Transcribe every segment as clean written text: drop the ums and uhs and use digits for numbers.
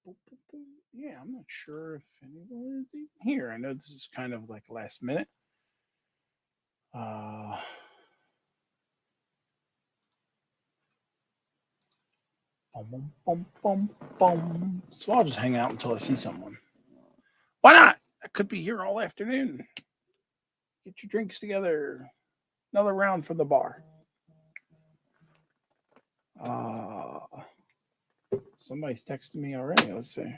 Boop, boop, boop. Yeah, I'm not sure if anyone is even here. I know this is kind of like last minute. Uh, bum, bum, bum, bum, bum. So I'll just hang out until I see someone. Why not? I could be here all afternoon. Get your drinks together. Another round for the bar. Uh, Somebody's texting me already. Let's see.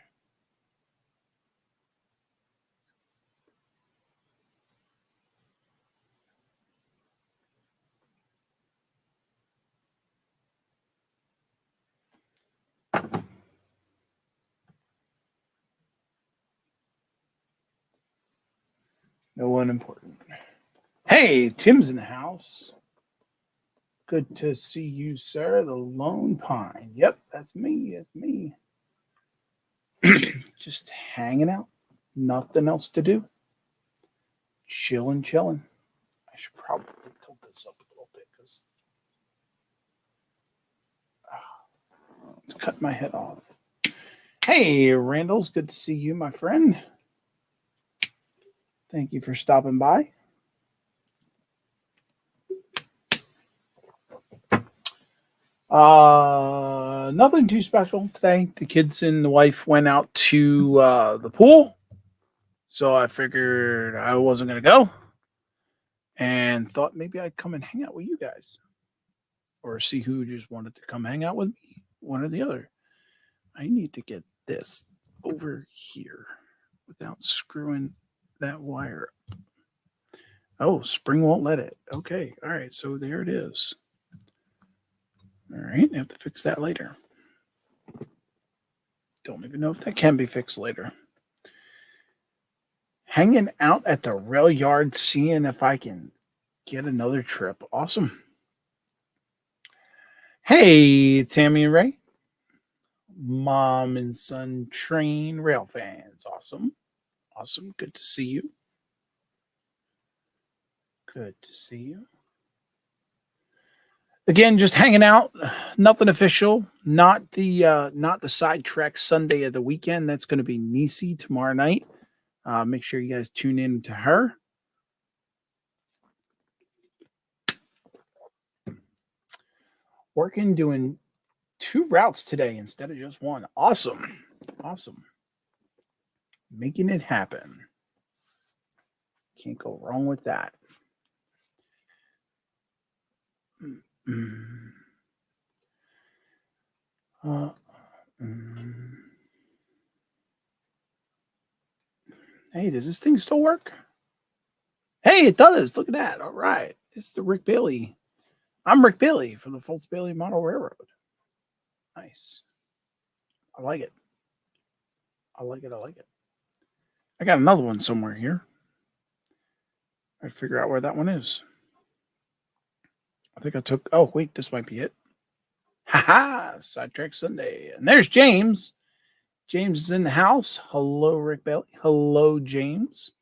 No one important. Hey, Tim's in the house. Good to see you, sir. The Lone Pine. Yep, that's me. That's me. Just hanging out. Nothing else to do. Chilling, chilling. I should probably tilt this up a little bit because it's cutting my head off. Hey, Randall's good to see you, my friend. Thank you for stopping by. Nothing too special today. The kids and the wife went out to the pool, so I figured I wasn't gonna go, and thought maybe I'd come and hang out with you guys, or see who just wanted to come hang out with me, one or the other. I need to get this over here without screwing that wire. Oh, spring won't let it. Okay, all right, so there it is. All right, I have to fix that later. Don't even know if that can be fixed later. Hanging out at the rail yard, seeing if I can get another trip. Awesome. Hey, Tammy and Ray. Mom and son train rail fans. Awesome. Awesome. Good to see you. Good to see you. Again, just hanging out. Nothing official. Not the side track Sunday of the weekend. That's going to be Nisi tomorrow night. Make sure you guys tune in to her. Working, doing 2 routes today instead of just one. Awesome. Awesome. Making it happen. Can't go wrong with that. Mm. Uh, mm. Hey, does this thing still work? Hey, it does. Look at that. All right. It's the Rick Bailey. I'm Rick Bailey from the Fultz Bailey Model Railroad. Nice. I like it. I like it. I like it. I got another one somewhere here. I'd figure out where that one is. I think I took. Oh, wait. This might be it. Ha ha. Sidetrack Sunday. And there's James. James is in the house. Hello, Rick Bailey. Hello, James.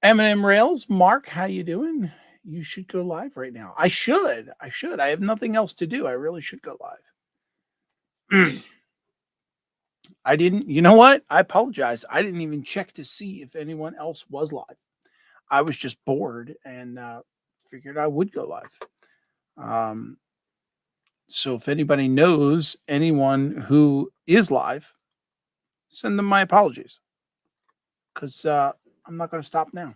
M&M Rails. Mark, how you doing? You should go live right now. I should. I have nothing else to do. I really should go live. I didn't. You know what? I apologize. I didn't even check to see if anyone else was live. I was just bored and figured I would go live. So if anybody knows anyone who is live, send them my apologies because I'm not going to stop now.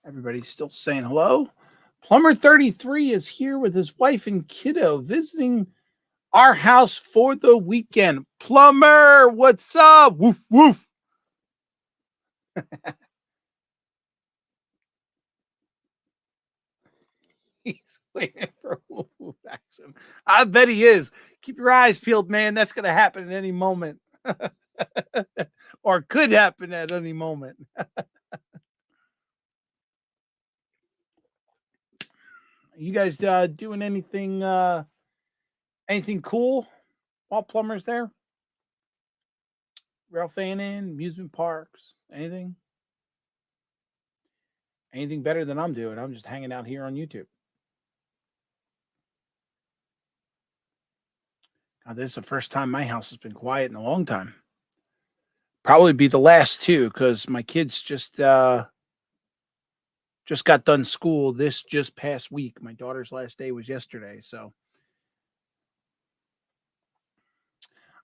Everybody's still saying hello. Plumber 33 is here with his wife and kiddo visiting our house for the weekend. Plumber, what's up? Woof, woof. He's waiting for woof, woof action. I bet he is. Keep your eyes peeled, man. That's going to happen at any moment. Or could happen at any moment. You guys doing anything cool while Plumber's there? rail fanning, amusement parks, anything? Anything better than I'm doing? I'm just hanging out here on YouTube. God, this is the first time my house has been quiet in a long time. Probably be the last too, because my kids just got done school this just past week. My daughter's last day was yesterday, so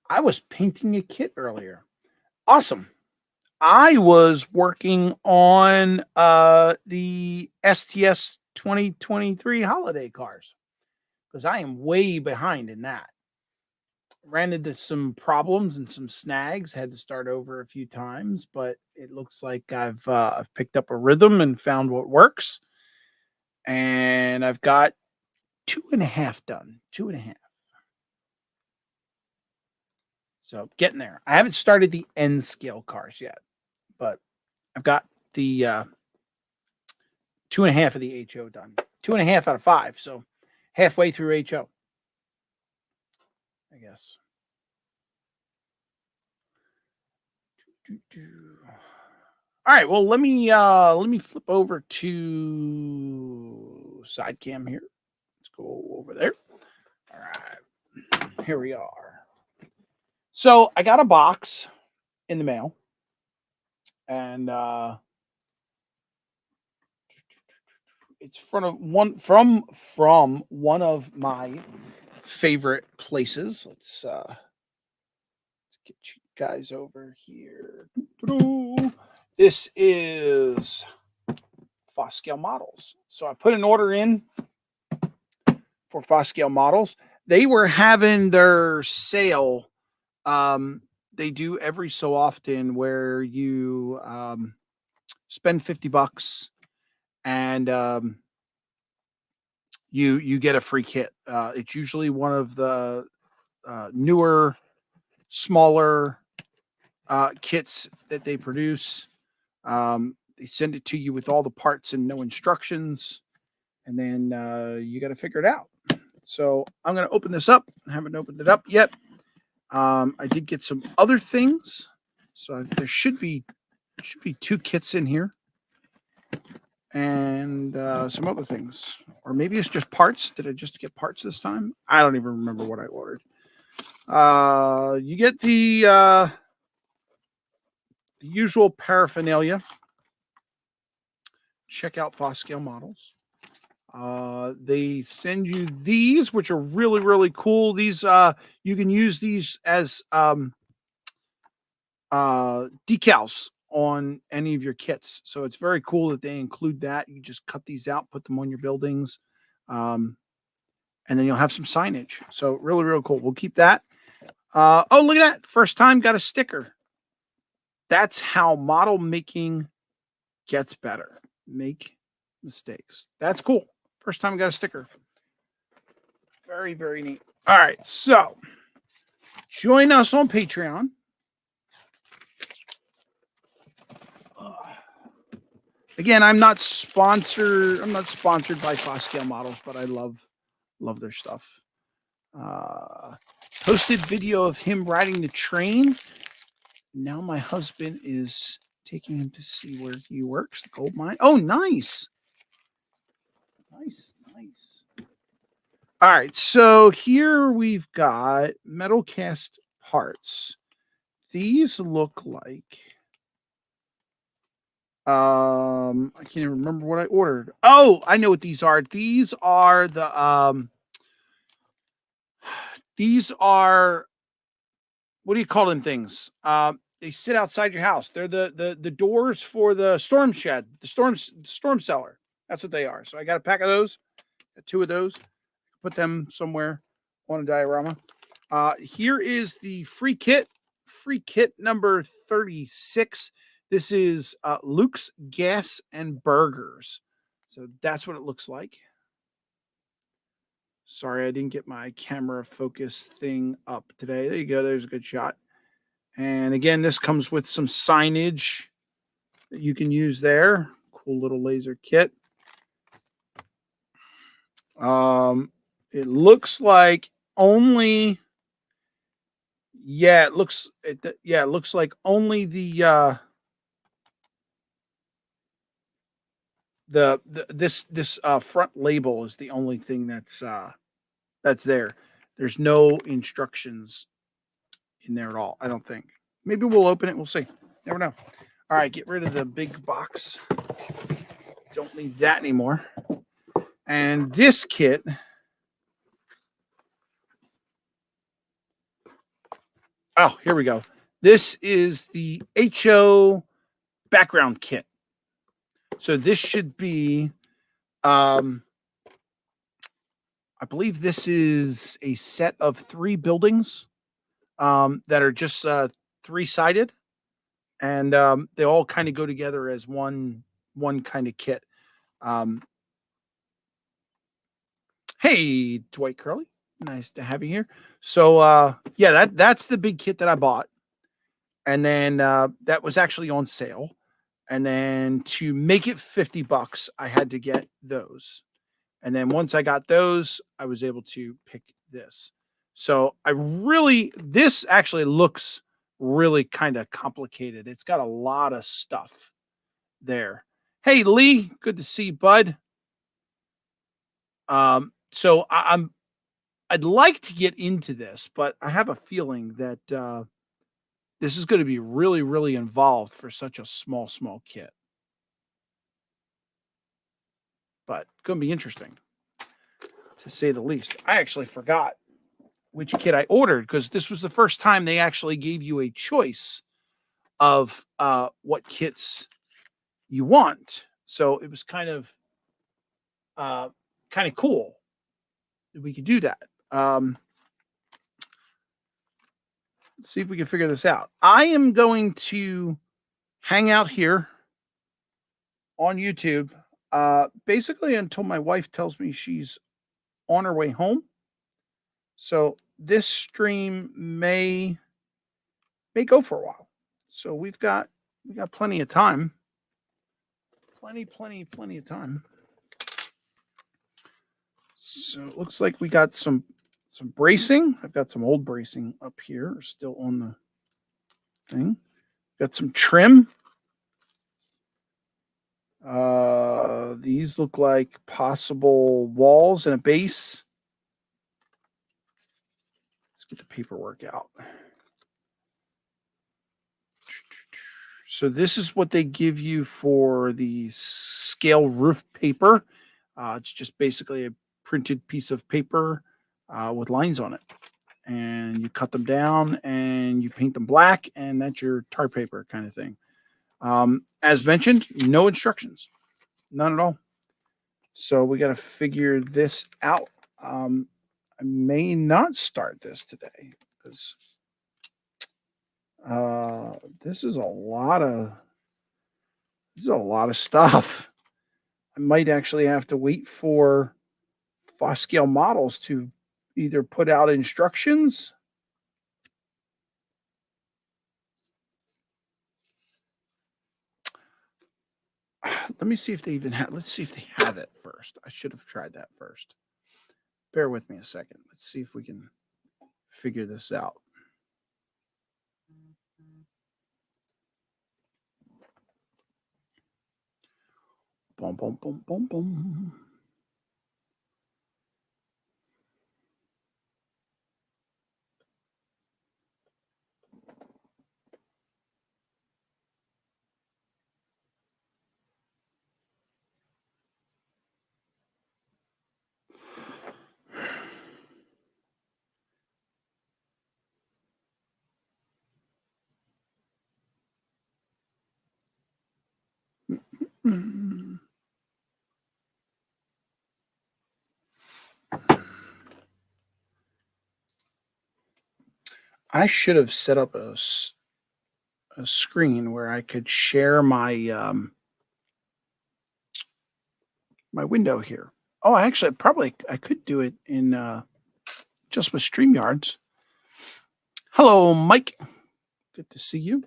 I was painting a kit earlier. Awesome. I was working on the STS 2023 holiday cars because I am way behind in that. Ran into some problems and some snags, had to start over a few times, but it looks like I've picked up a rhythm and found what works. And I've got 2.5 done. 2.5. So getting there. I haven't started the N scale cars yet, but I've got the 2.5 of the HO done. 2.5 out of 5. So halfway through HO, I guess. All right. Well, let me flip over to side cam here. Let's go over there. All right. Here we are. So I got a box in the mail, and it's from one of my favorite places. Let's get you guys over here. This is Foscale Models. So I put an order in for Foscale Models. They were having their sale. They do every so often where you spend $50 and you get a free kit. It's usually one of the newer, smaller kits that they produce. They send it to you with all the parts and no instructions, and then you got to figure it out. So I'm going to open this up. I haven't opened it up yet. I did get some other things, so there should be 2 kits in here, and some other things, or maybe it's just parts. Did I just get parts this time? I don't even remember what I ordered. You get the usual paraphernalia. Check out Foscale Models. They send you these, which are really, really cool. These you can use these as decals on any of your kits. So it's very cool that they include that. You just cut these out, put them on your buildings, and then you'll have some signage. So really, really cool. We'll keep that. Oh, look at that. First time got a sticker. That's how model making gets better. Make mistakes. That's cool. First time I got a sticker. Very, very neat. All right. So join us on Patreon. Again, I'm not sponsored by Foscale Models, but I love their stuff. Posted video of him riding the train. Now my husband is taking him to see where he works, the gold mine. Oh, nice. Nice. All right, so here we've got metal cast parts. These look like I can't even remember what I ordered. Oh, I know what these are. These are the what do you call them things? They sit outside your house. They're the doors for the storm shed, the storm cellar. That's what they are. So I got a pack of those, 2 of those. Put them somewhere on a diorama. Here is the free kit number 36. This is Luke's Gas and Burgers. So that's what it looks like. Sorry, I didn't get my camera focus thing up today. There you go. There's a good shot. And again, this comes with some signage that you can use there. Cool little laser kit. It looks like only Yeah, it looks like only this front label is the only thing that's there. There's no instructions in there at all, I don't think. Maybe we'll open it, we'll see. Never know. All right, get rid of the big box. Don't need that anymore. And this kit, oh, here we go. This is the HO background kit. So this should be, I believe this is a set of 3 buildings that are just 3-sided, and they all kind of go together as one kind of kit. Um, hey, Dwight Curley, nice to have you here. So yeah, that's the big kit that I bought, and then that was actually on sale. And then to make it $50, I had to get those. And then once I got those, I was able to pick this. So this actually looks really kind of complicated. It's got a lot of stuff there. Hey, Lee, good to see you, bud. So I'd like to get into this, but I have a feeling that this is going to be really, really involved for such a small kit. But going to be interesting, to say the least. I actually forgot which kit I ordered because this was the first time they actually gave you a choice of what kits you want. So it was kind of cool that we could do that. Let's see if we can figure this out. I am going to hang out here on YouTube basically until my wife tells me she's on her way home. So this stream may go for a while. So we got plenty of time. Plenty of time. So it looks like we got some bracing. I've got some old bracing up here still on the thing. Got some trim. These look like possible walls and a base. Let's get the paperwork out. So this is what they give you for the scale roof paper. It's just basically a printed piece of paper with lines on it. And you cut them down and you paint them black, and that's your tar paper kind of thing. As mentioned, no instructions. None at all. So we got to figure this out. I may not start this today because this is a lot of stuff. I might actually have to wait for Foscale Models to either put out instructions. Let me see if they even have. Let's see if they have it first. I should have tried that first. Bear with me a second. Let's see if we can figure this out. Boom, boom, boom, boom, boom. I should have set up a screen where I could share my my window here. Oh, actually, I could do it in just with StreamYards. Hello, Mike. Good to see you.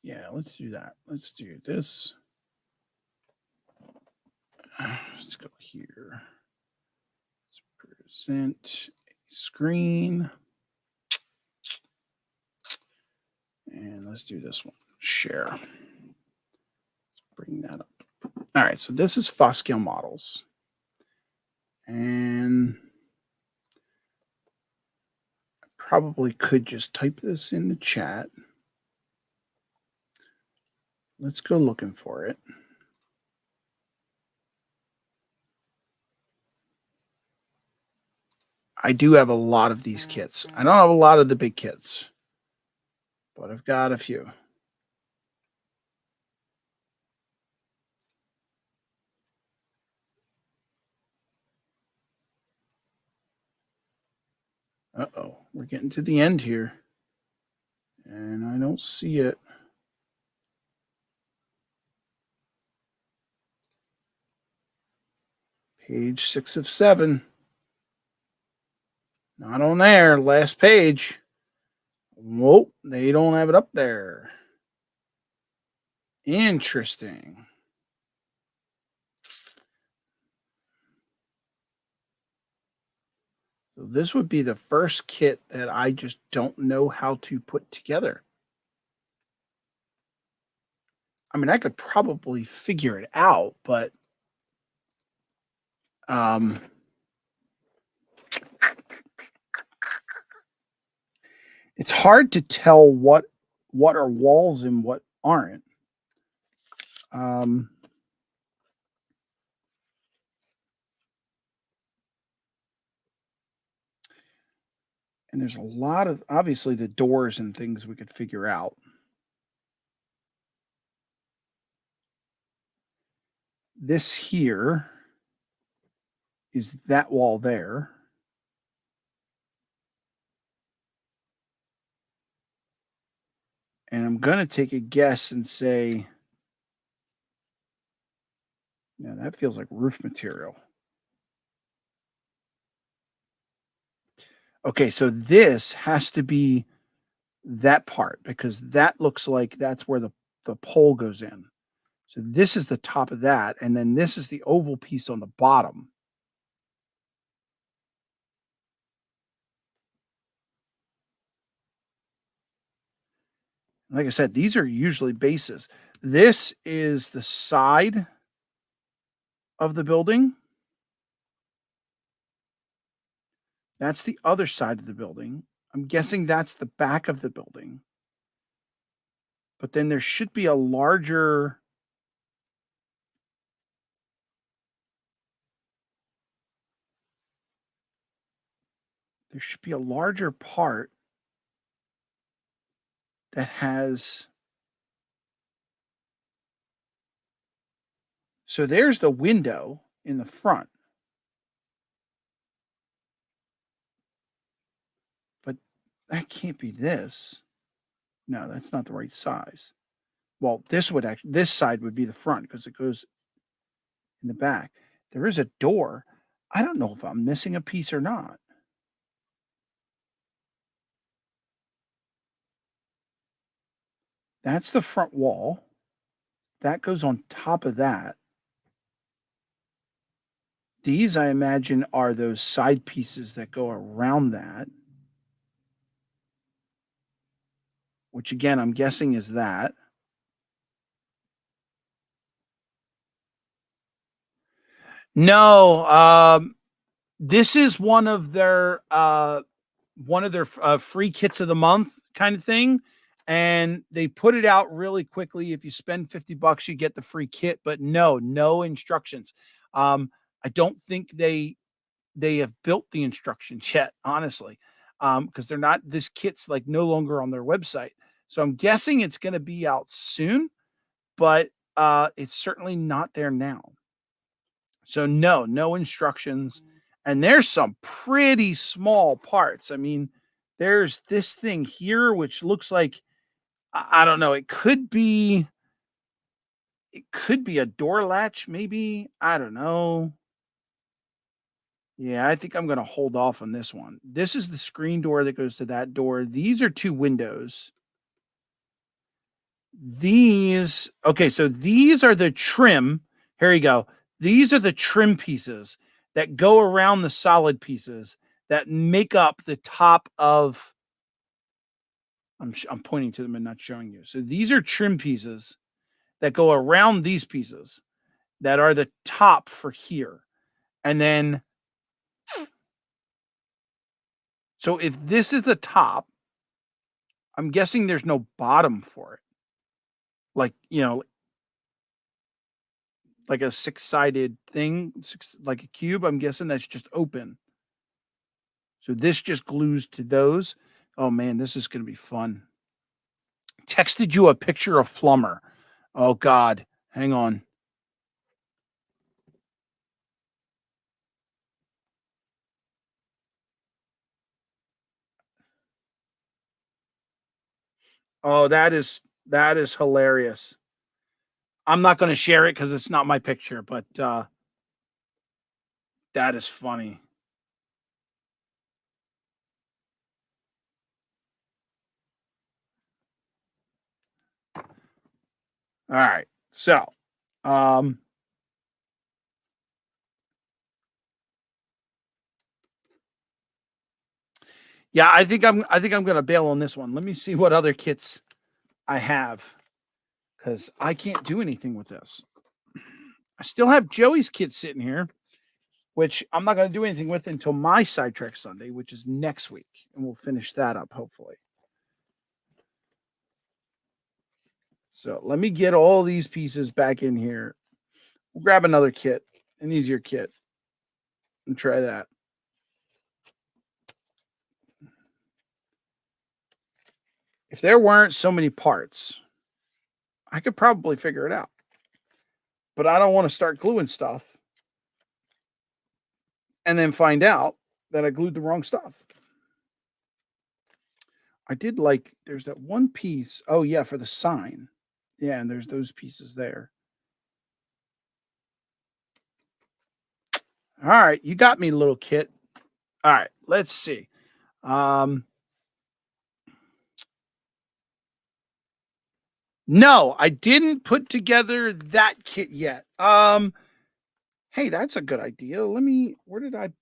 Yeah, let's do that. Let's do this. Let's go here. Let's present a screen. And let's do this one. Share. Bring that up. All right, so this is Foscale Models. And I probably could just type this in the chat. Let's go looking for it. I do have a lot of these kits. I don't have a lot of the big kits, but I've got a few. Uh-oh, we're getting to the end here. And I don't see it. Page 6 of 7. Not on there. Last page. Whoa, they don't have it up there. Interesting. So this would be the first kit that I just don't know how to put together. I mean, I could probably figure it out, but it's hard to tell what are walls and what aren't. And there's a lot of, obviously, the doors and things we could figure out. This here is that wall there. And I'm going to take a guess and say, yeah, that feels like roof material. Okay, so this has to be that part because that looks like that's where the pole goes in. So this is the top of that, and then this is the oval piece on the bottom. Like I said, these are usually bases. This is the side of the building. That's the other side of the building. I'm guessing that's the back of the building. But then there should be a larger part that has. So there's the window in the front. But that can't be this. No, that's not the right size. Well, this side would be the front because it goes in the back. There is a door. I don't know if I'm missing a piece or not. That's the front wall. That goes on top of that. These, I imagine, are those side pieces that go around that. Which, again, I'm guessing is that. No, this is one of their free kits of the month kind of thing. And they put it out really quickly. If you spend $50, you get the free kit, but no instructions. I don't think they have built the instructions yet, honestly, because they're not. This kit's like no longer on their website, so I'm guessing it's going to be out soon, but it's certainly not there now. So no instructions, and there's some pretty small parts. I mean, there's this thing here which looks like I don't know. It could be a door latch, maybe. I don't know. Yeah, I think I'm going to hold off on this one. This is the screen door that goes to that door. These are two windows. Okay, so these are the trim. Here you go. These are the trim pieces that go around the solid pieces that make up the top of. I'm pointing to them and not showing you. So these are trim pieces that go around these pieces that are the top for here. And then, so if this is the top, I'm guessing there's no bottom for it. Like, like a 6-sided thing, like a cube. I'm guessing that's just open. So this just glues to those. Oh man, this is going to be fun. Texted you a picture of Plumber. Oh God, hang on. Oh, that is hilarious. I'm not going to share it because it's not my picture, but that is funny. All right. So, yeah, I think I'm going to bail on this one. Let me see what other kits I have cuz I can't do anything with this. I still have Joey's kit sitting here, which I'm not going to do anything with until my Sidetrack Sunday, which is next week, and we'll finish that up hopefully. So, let me get all these pieces back in here. We'll grab another kit, an easier kit, and try that. If there weren't so many parts, I could probably figure it out. But I don't want to start gluing stuff and then find out that I glued the wrong stuff. I did like, there's that one piece. Oh, yeah, for the sign. Yeah, and there's those pieces there. All right, you got me, little kit. All right, let's see. No, I didn't put together that kit yet. Hey, that's a good idea. Where did I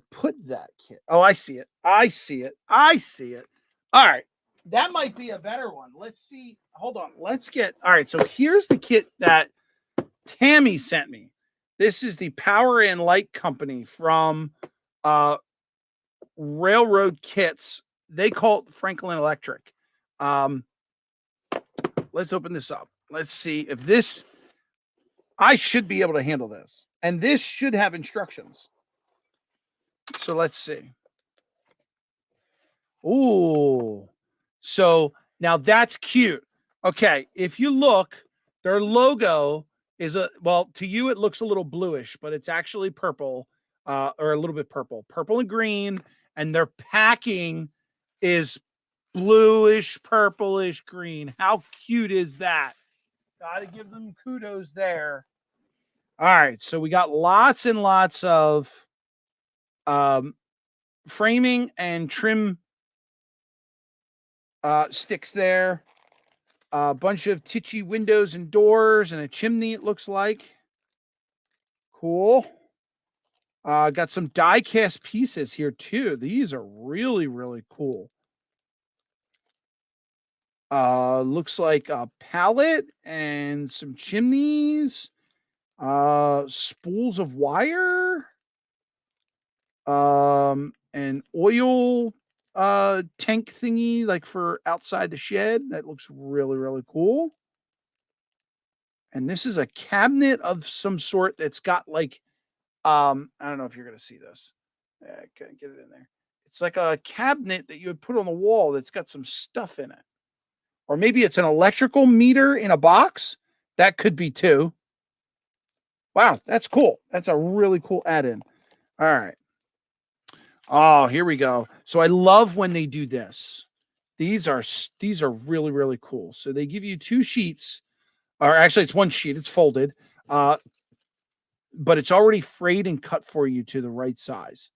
put that kit? Oh, I see it. I see it. All right. That might be a better one. Let's see. Hold on. All right. So here's the kit that Tammy sent me. This is the Power and Light Company from Railroad Kits. They call it Franklin Electric. Let's open this up. Let's see if this. I should be able to handle this. And this should have instructions. So let's see. Ooh. So now that's cute. Okay. If you look, their logo is to you, it looks a little bluish, but it's actually purple, or a little bit purple and green. And their packing is bluish, purplish green. How cute is that? Gotta give them kudos there. All right, so we got lots and lots of framing and trim sticks there. A bunch of titchy windows and doors and a chimney, it looks like. Cool. Got some die cast pieces here too. These are really, really cool. Looks like a pallet and some chimneys. Spools of wire. An oil tank thingy like for outside the shed. That looks really, really cool. And this is a cabinet of some sort that's got like I don't know if you're gonna see this. Yeah, I can't get it in there. It's like a cabinet that you would put on the wall that's got some stuff in it. Or maybe it's an electrical meter in a box. That could be too. Wow, that's cool. That's a really cool add-in. All right. Oh, here we go. So I love when they do this. These are really, really cool. So they give you 2 sheets, or actually it's 1 sheet. It's folded, but it's already frayed and cut for you to the right size.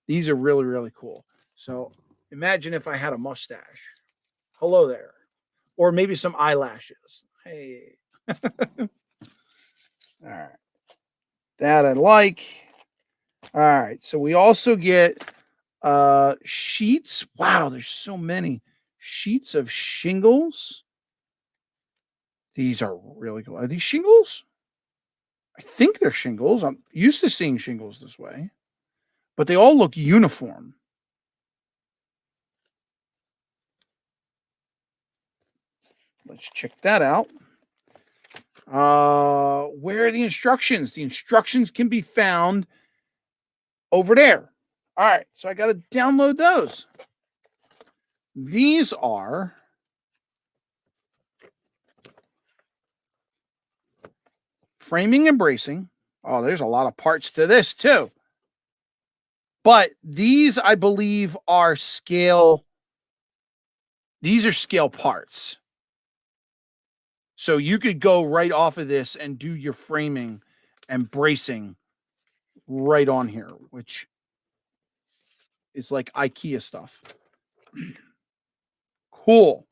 These are really, really cool. So imagine if I had a mustache. Hello there, or maybe some eyelashes. Hey, all right, that I like. All right, so we also get Sheets. Wow, there's so many. Sheets of shingles. These are really cool. Are these shingles? I think they're shingles. I'm used to seeing shingles this way, but they all look uniform. Let's check that out. Where are the instructions? The instructions can be found over there. All right, so I got to download those. These are framing and bracing. Oh, there's a lot of parts to this too. But these, I believe, are scale. These are scale parts. So you could go right off of this and do your framing and bracing right on here, which is like IKEA stuff. Cool.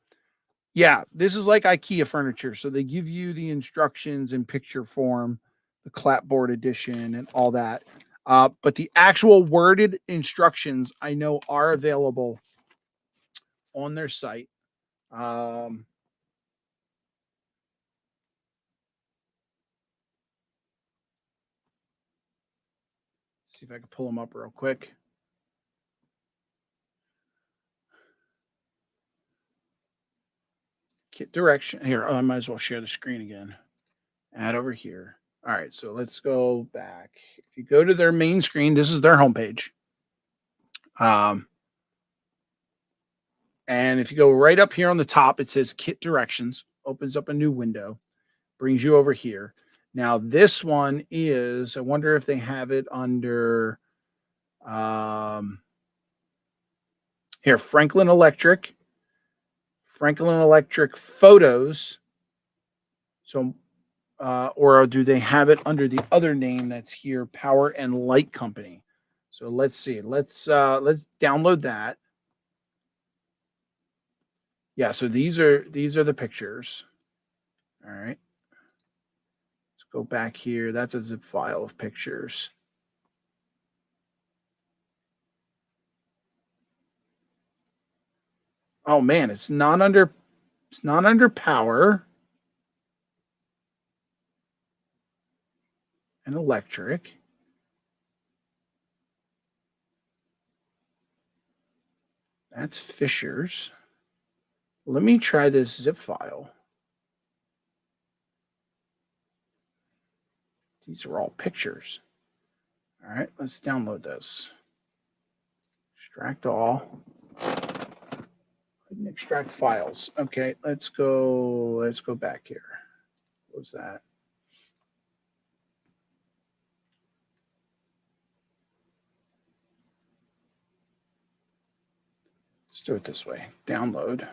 Yeah, this is like IKEA furniture. So they give you the instructions in picture form, the clapboard edition, and all that. But the actual worded instructions I know are available on their site. See if I can pull them up real quick. Kit direction here. Oh, I might as well share the screen again. Add over here. All right, so let's go back. If you go to their main screen, this is their homepage. And if you go right up here on the top, it says kit directions, opens up a new window, brings you over here. Now, this one is, I wonder if they have it under here, Franklin Electric Photos. So, or do they have it under the other name that's here, Power and Light Company? So let's see. Let's download that. Yeah, so these are the pictures. All right. Let's go back here. That's a zip file of pictures. Oh man, it's not under power and electric. That's Fisher's. Let me try this zip file. These are all pictures. All right, let's download this. Extract all. Extract files. Okay, let's go back here. What was that? Let's do it this way. Download.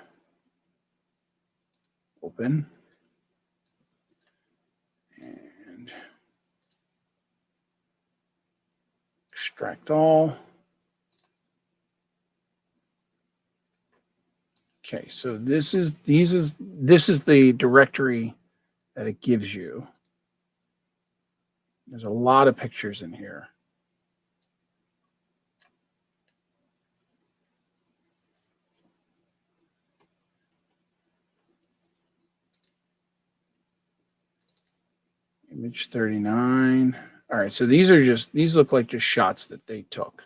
Open. And extract all. Okay, so this is the directory that it gives you. There's a lot of pictures in here. Image 39. All right, so these look like just shots that they took.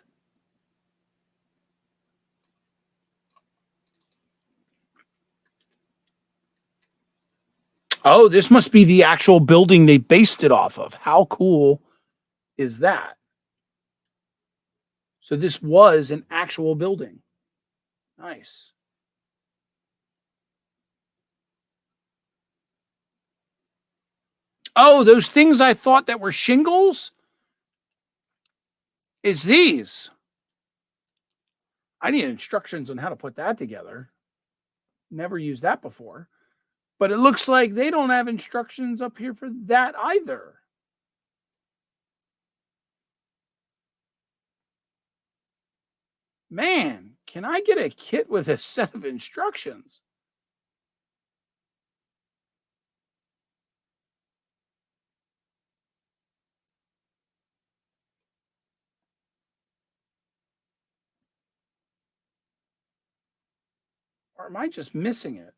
Oh, this must be the actual building they based it off of. How cool is that? So this was an actual building. Nice. Oh, those things I thought that were shingles? It's these. I need instructions on how to put that together. Never used that before. But it looks like they don't have instructions up here for that either. Man, can I get a kit with a set of instructions? Or am I just missing it?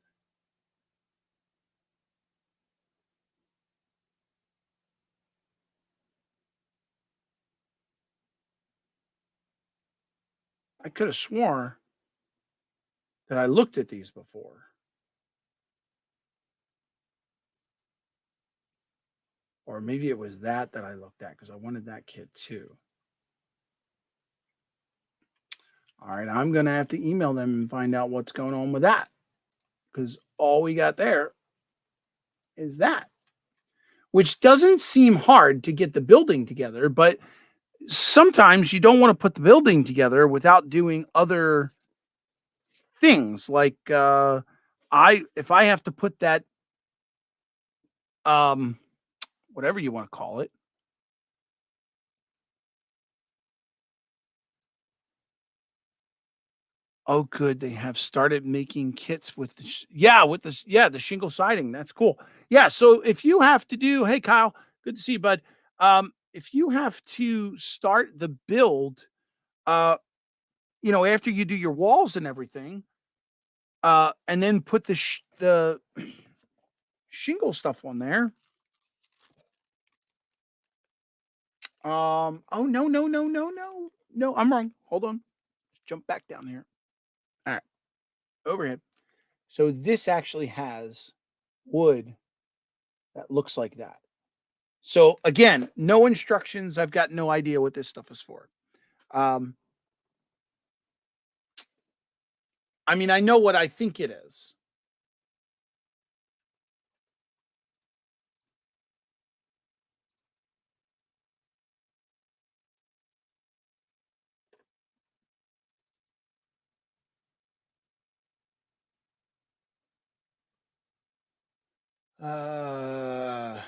I could have sworn that I looked at these before. Or maybe it was that I looked at because I wanted that kit too. All right, I'm going to have to email them and find out what's going on with that because all we got there is that, which doesn't seem hard to get the building together, but sometimes you don't want to put the building together without doing other things like if I have to put that whatever you want to call it. Oh, good. They have started making kits with the the shingle siding. That's cool. Yeah. So if you have to do, hey Kyle, good to see you, bud. If you have to start the build, uh, after you do your walls and everything, and then put the shingle stuff on there. Oh no, I'm wrong. Hold on. Let's jump back down here. All right, overhead. So this actually has wood that looks like that. So again, no instructions. I've got no idea what this stuff is for. I mean, I know what I think it is. Uh,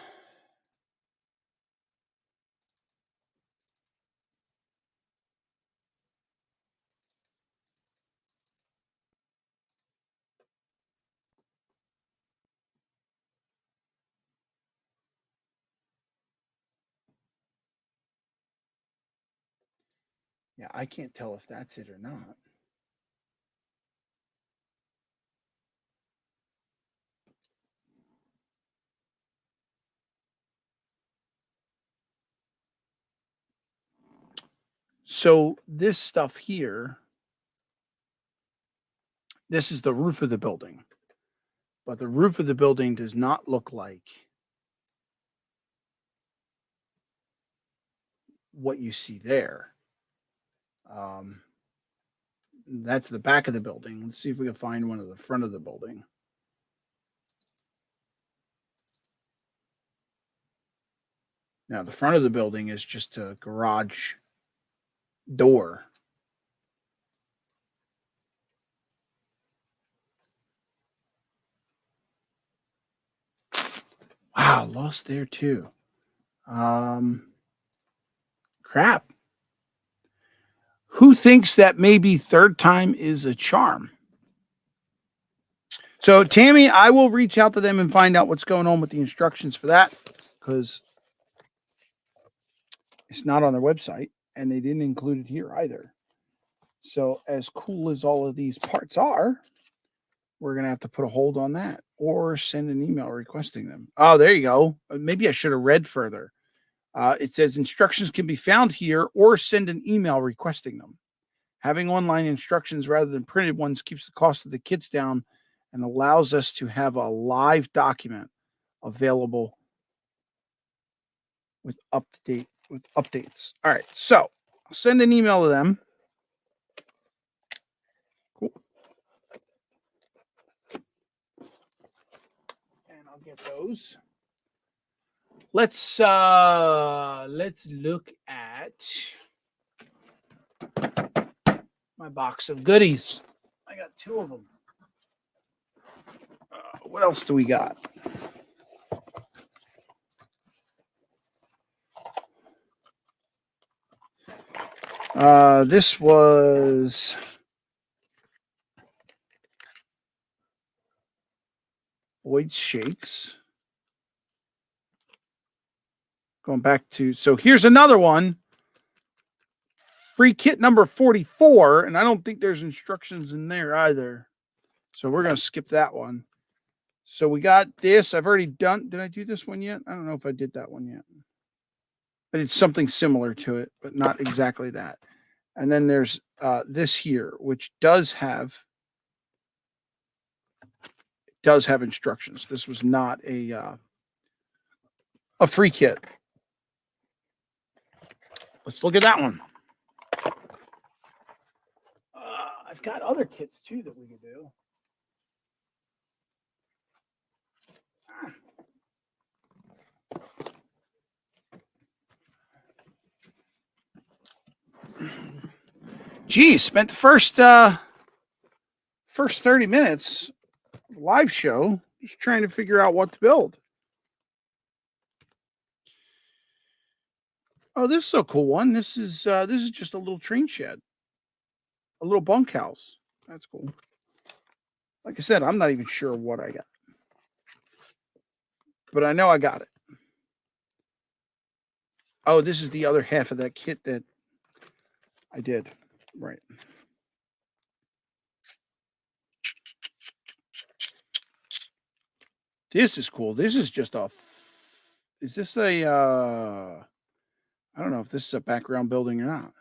yeah, I can't tell if that's it or not. So this stuff here, this is the roof of the building, but the roof of the building does not look like what you see there. Um, that's the back of the building. Let's see if we can find one of the front of the building. Now, the front of the building is just a garage door. Wow, lost there too. Crap. Who thinks that maybe third time is a charm? So, Tammy, I will reach out to them and find out what's going on with the instructions for that because it's not on their website and they didn't include it here either. So, as cool as all of these parts are, we're going to have to put a hold on that or send an email requesting them. Oh, there you go. Maybe I should have read further. It says instructions can be found here or send an email requesting them. Having online instructions rather than printed ones keeps the cost of the kits down and allows us to have a live document available with updates. All right, so I'll send an email to them. Cool. And I'll get those. Let's look at my box of goodies. I got 2 of them. What else do we got? This was Boyd Shakes. Going back to, so here's another one. Free kit number 44, and I don't think there's instructions in there either. So we're going to skip that one. So we got this. I've already done. Did I do this one yet? I don't know if I did that one yet. But it's something similar to it, but not exactly that. And then there's this here, which does have instructions. This was not a free kit. Let's look at that one. I've got other kits too that we could do. Geez, spent the first 30 minutes live show just trying to figure out what to build. Oh, this is a cool one. This is just a little train shed, a little bunkhouse. That's cool. Like I said, I'm not even sure what I got, but I know I got it. Oh, this is the other half of that kit that I did. Right. This is cool. This is just is this a, I don't know if this is a background building or not.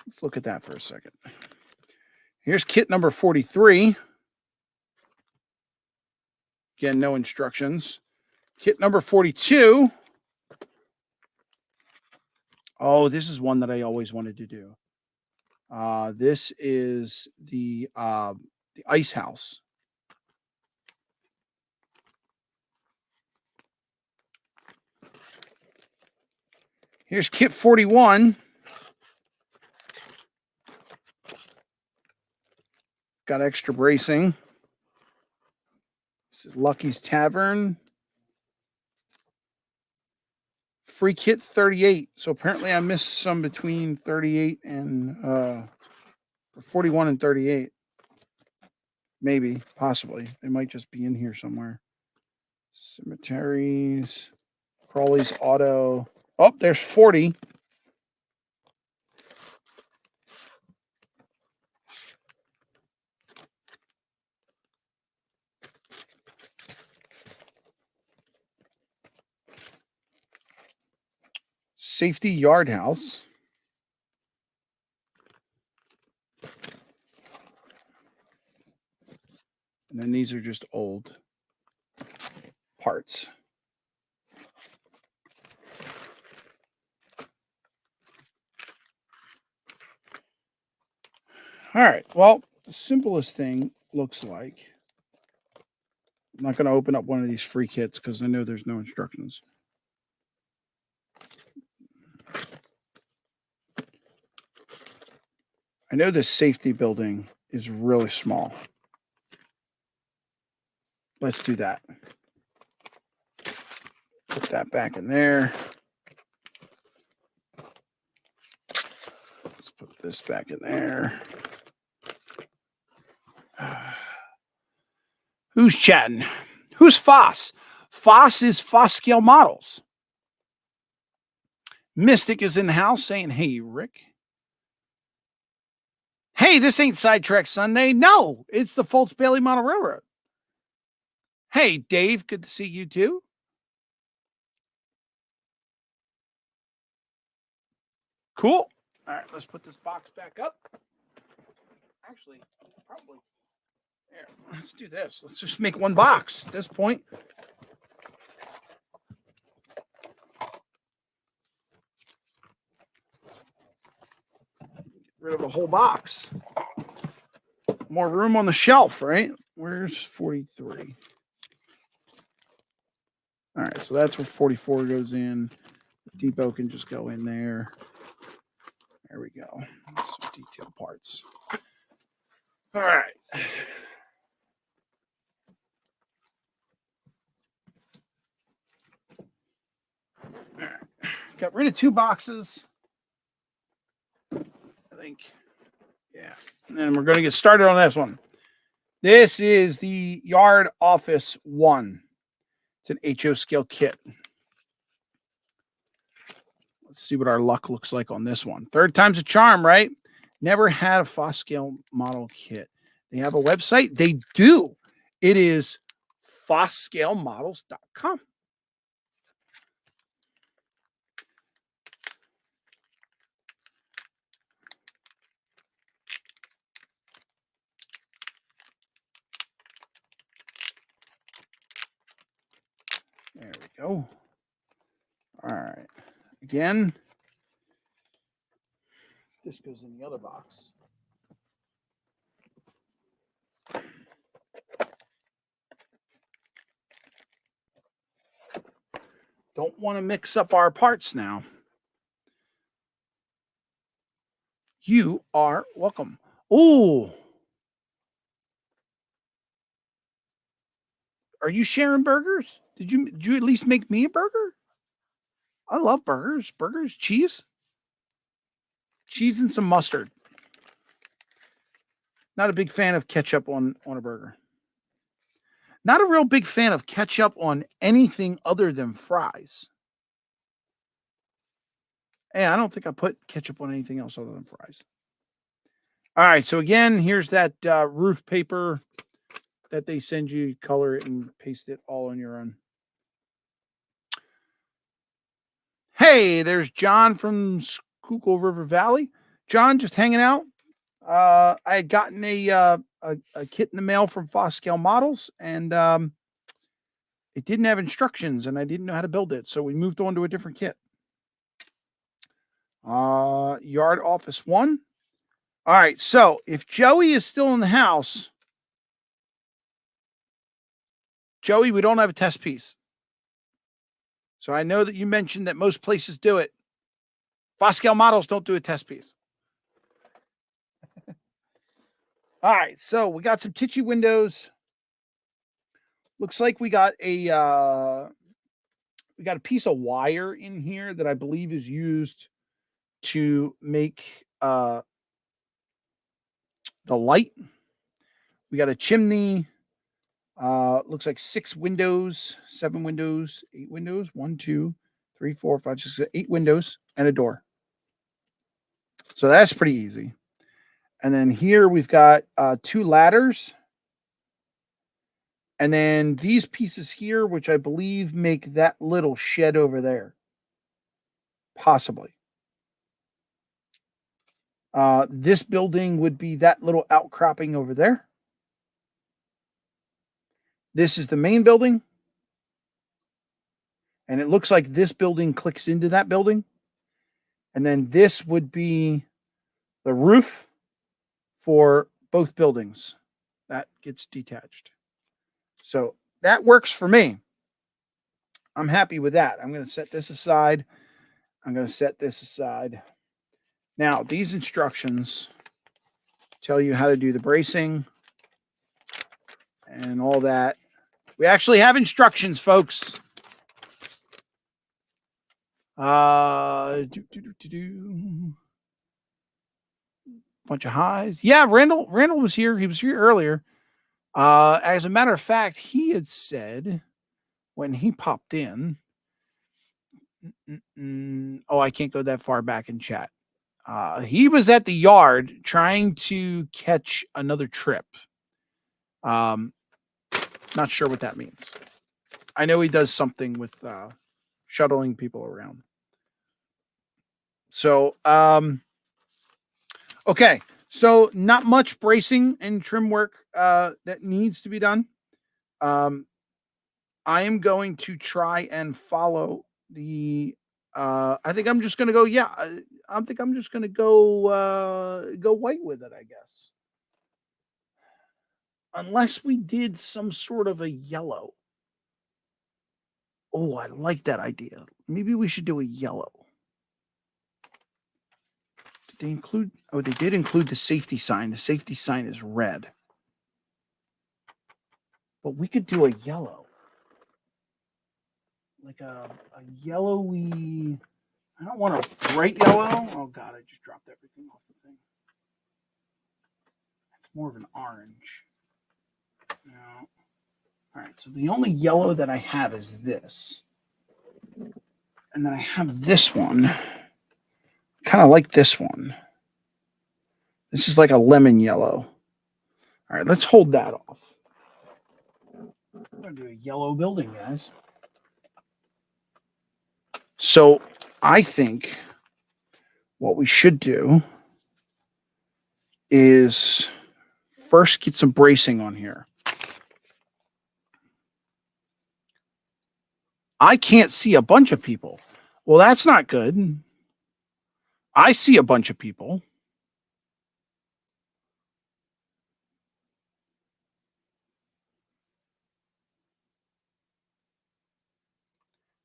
Let's look at that for a second. Here's kit number 43. Again, no instructions. Kit number 42. Oh, this is one that I always wanted to do. This is the ice house. Here's kit 41. Got extra bracing. This is Lucky's Tavern. Free kit 38. So apparently I missed some between 38 and 41 and 38. Maybe, possibly. They might just be in here somewhere. Cemeteries. Crawley's Auto. Oh, there's 40. Safety Yard House. And then these are just old parts. All right. Well, the simplest thing looks like, I'm not going to open up one of these free kits because I know there's no instructions. I know this safety building is really small. Let's do that. Put that back in there. Let's put this back in there. Who's chatting? Who's Foss? Foss is Foss Scale Models. Mystic is in the house saying, hey, Rick. Hey, this ain't Sidetrack Sunday. No, it's the Fultz Bailey Model Railroad. Hey, Dave, good to see you too. Cool. All right, let's put this box back up. Actually, probably. Here, let's do this. Let's just make one box at this point. Get rid of a whole box. More room on the shelf, right? Where's 43? All right, so that's where 44 goes in. The depot can just go in there. There we go. Some detail parts. All right. All right. Got rid of 2 boxes. I think. Yeah. And then we're going to get started on this one. This is the Yard Office 1. It's an HO scale kit. Let's see what our luck looks like on this one. 3rd time's a charm, right? Never had a Foss scale model kit. They have a website. They do. It is foscalemodels.com. There we go. All right. Again, this goes in the other box. Don't want to mix up our parts now. You are welcome. Oh, are you sharing burgers? Did you at least make me a burger? I love burgers. Burgers, cheese and some mustard. Not a big fan of ketchup on a burger. Not a real big fan of ketchup on anything other than fries. Hey, I don't think I put ketchup on anything else other than fries. All right, so again, here's that roof paper that they send you. Color it and paste it all on your own. Hey, there's John from Schuylkill River Valley. John, just hanging out. I had gotten a kit in the mail from Foscale Models, and it didn't have instructions, and I didn't know how to build it, so we moved on to a different kit. Yard Office 1. All right, so if Joey is still in the house, Joey, we don't have a test piece. So I know that you mentioned that most places do it. Foscale Models don't do a test piece. All right, so we got some Tichy windows. Looks like we got a piece of wire in here that I believe is used to make the light. We got a chimney. Looks like 6 windows, 7 windows, 8 windows. 1, 2, 3, 4, 5, 6, 8 windows and a door. So that's pretty easy. And then here we've got 2 ladders. And then these pieces here, which I believe make that little shed over there. Possibly. This building would be that little outcropping over there. This is the main building. And it looks like this building clicks into that building. And then this would be the roof for both buildings. That gets detached. So that works for me. I'm happy with that. I'm going to set this aside. Now, these instructions tell you how to do the bracing and all that. We actually have instructions, folks. Bunch of highs. Yeah, Randall was here. He was here earlier. As a matter of fact, he had said when he popped in, oh, I can't go that far back in chat. He was at the yard trying to catch another trip. Not sure what that means. I know he does something with shuttling people around. So, okay. So not much bracing and trim work that needs to be done. I am going to try and follow the I think I'm just going to go I think I'm just going to go white with it, I guess. Unless we did some sort of a yellow. Oh, I like that idea. Maybe we should do a yellow. Did they include? Oh, they did include the safety sign. The safety sign is red. But we could do a yellow. Like a yellowy. I don't want a bright yellow. Oh, God, I just dropped everything off the thing. It's more of an orange. No. All right, so the only yellow that I have is this. And then I have this one. Kind of like this one. This is like a lemon yellow. All All right, let's hold that off. I'm going to do a yellow building, guys. So I think what we should do is first get some bracing on here. I can't see a bunch of people. Well, that's not good. I see a bunch of people.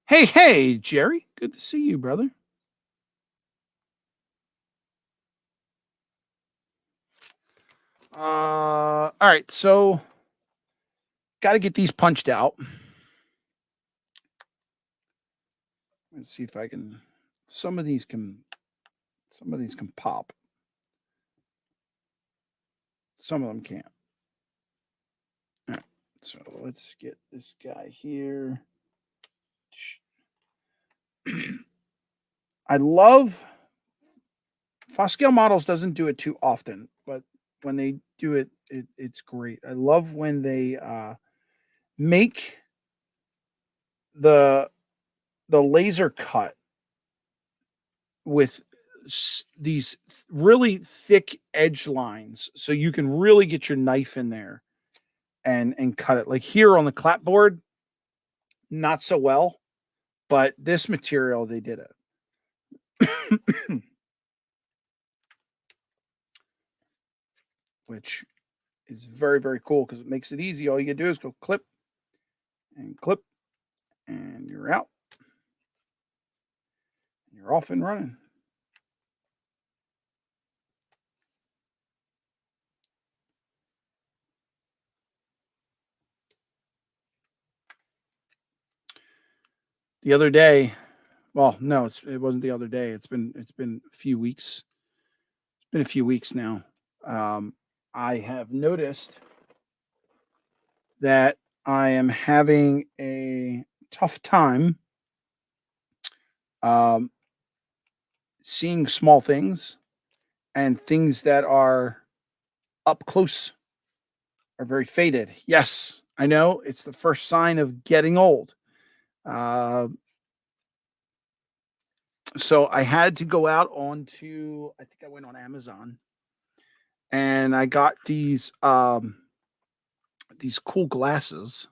Hey, Jerry. Good to see you, brother. All right, so got to get these punched out. Let's see if I can. Some of these can pop. Some of them can't. All right, so let's get this guy here. I love Foscale Models doesn't do it too often, but when they do it, it's great. I love when they make the laser cut with these really thick edge lines, so you can really get your knife in there and cut it. Like here on the clapboard, not so well, but this material they did it. Which is very, very cool because it makes it easy. All you do is go clip, and you're out. You're off and running. The other day, well, no, it wasn't the other day. It's been a few weeks. It's been a few weeks now. I have noticed that I am having a tough time seeing small things, and things that are up close are very faded. Yes, I know it's the first sign of getting old. So I had to go out onto, I think I went on Amazon, and I got these cool glasses.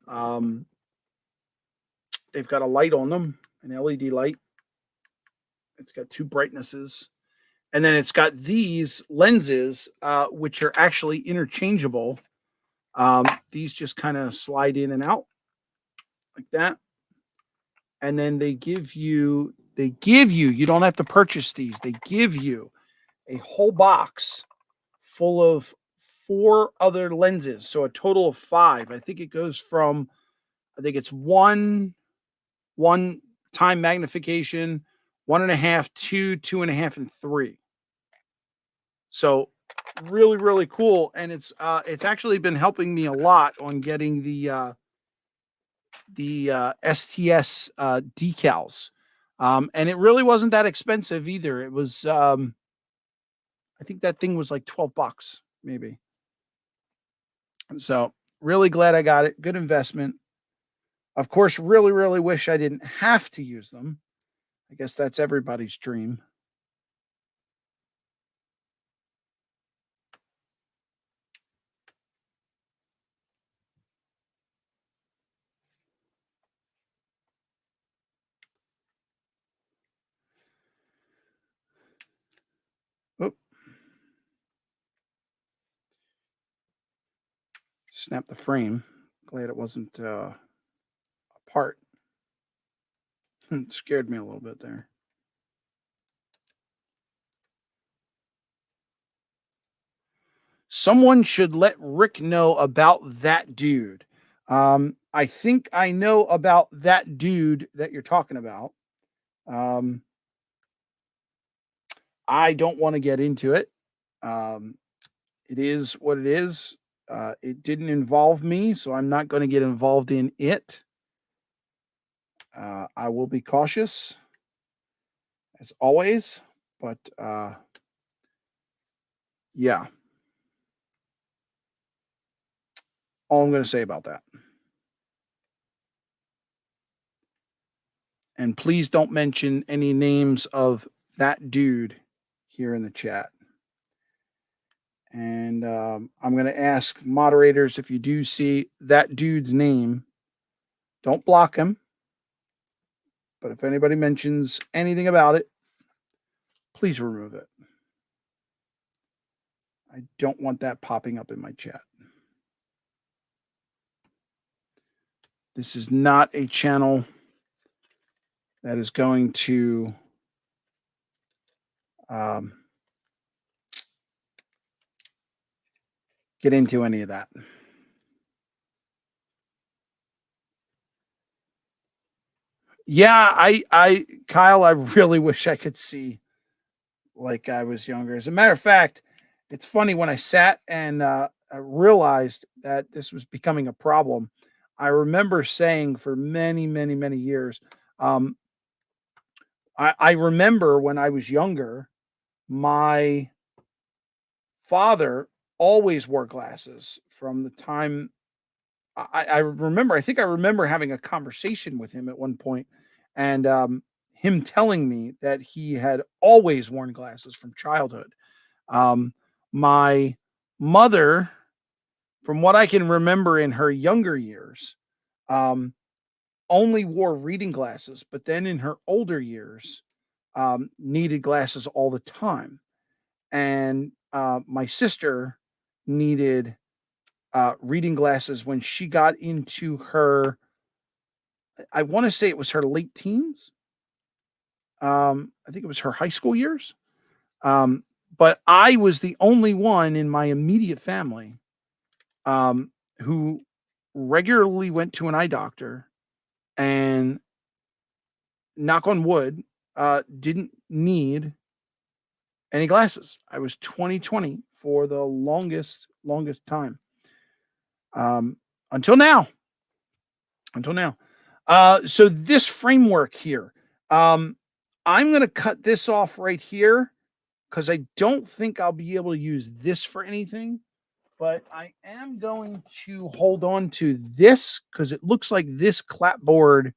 They've got a light on them, an LED light. It's got two brightnesses, and then it's got these lenses, which are actually interchangeable. These just kind of slide in and out like that, and then they give you. You don't have to purchase these. They give you a whole box full of 4 other lenses, so a total of 5. I think it goes from, I think it's one time magnification, 1.5, 2, 2.5, and 3. So really, really cool, and it's actually been helping me a lot on getting the STS decals, and it really wasn't that expensive either. It was, I think that thing was like $12, maybe. So really glad I got it. Good investment. Of course, really, really wish I didn't have to use them. I guess that's everybody's dream. Oop. Snap the frame. Glad it wasn't apart. It scared me a little bit there. Someone should let Rick know about that dude. I think I know about that dude that you're talking about. I don't want to get into it. It is what it is. It didn't involve me, so I'm not going to get involved in it. I will be cautious, as always, but yeah. All I'm going to say about that. And please don't mention any names of that dude here in the chat. And I'm going to ask moderators, if you do see that dude's name, don't block him. But if anybody mentions anything about it, please remove it. I don't want that popping up in my chat. This is not a channel that is going to get into any of that. Yeah, Kyle, I really wish I could see like I was younger. As a matter of fact, it's funny, when I sat and I realized that this was becoming a problem. I remember saying for many, many, many years, I remember when I was younger, my father always wore glasses from the time I remember. I think I remember having a conversation with him at one point, and him telling me that he had always worn glasses from childhood. My mother, from what I can remember in her younger years, only wore reading glasses, but then in her older years, needed glasses all the time. And my sister needed reading glasses when she got into her, I want to say it was her late teens. I think it was her high school years. But I was the only one in my immediate family who regularly went to an eye doctor and, knock on wood, didn't need any glasses. I was 20/20 for the longest time. Until now. So this framework here, I'm going to cut this off right here because I don't think I'll be able to use this for anything. But I am going to hold on to this because it looks like this clapboard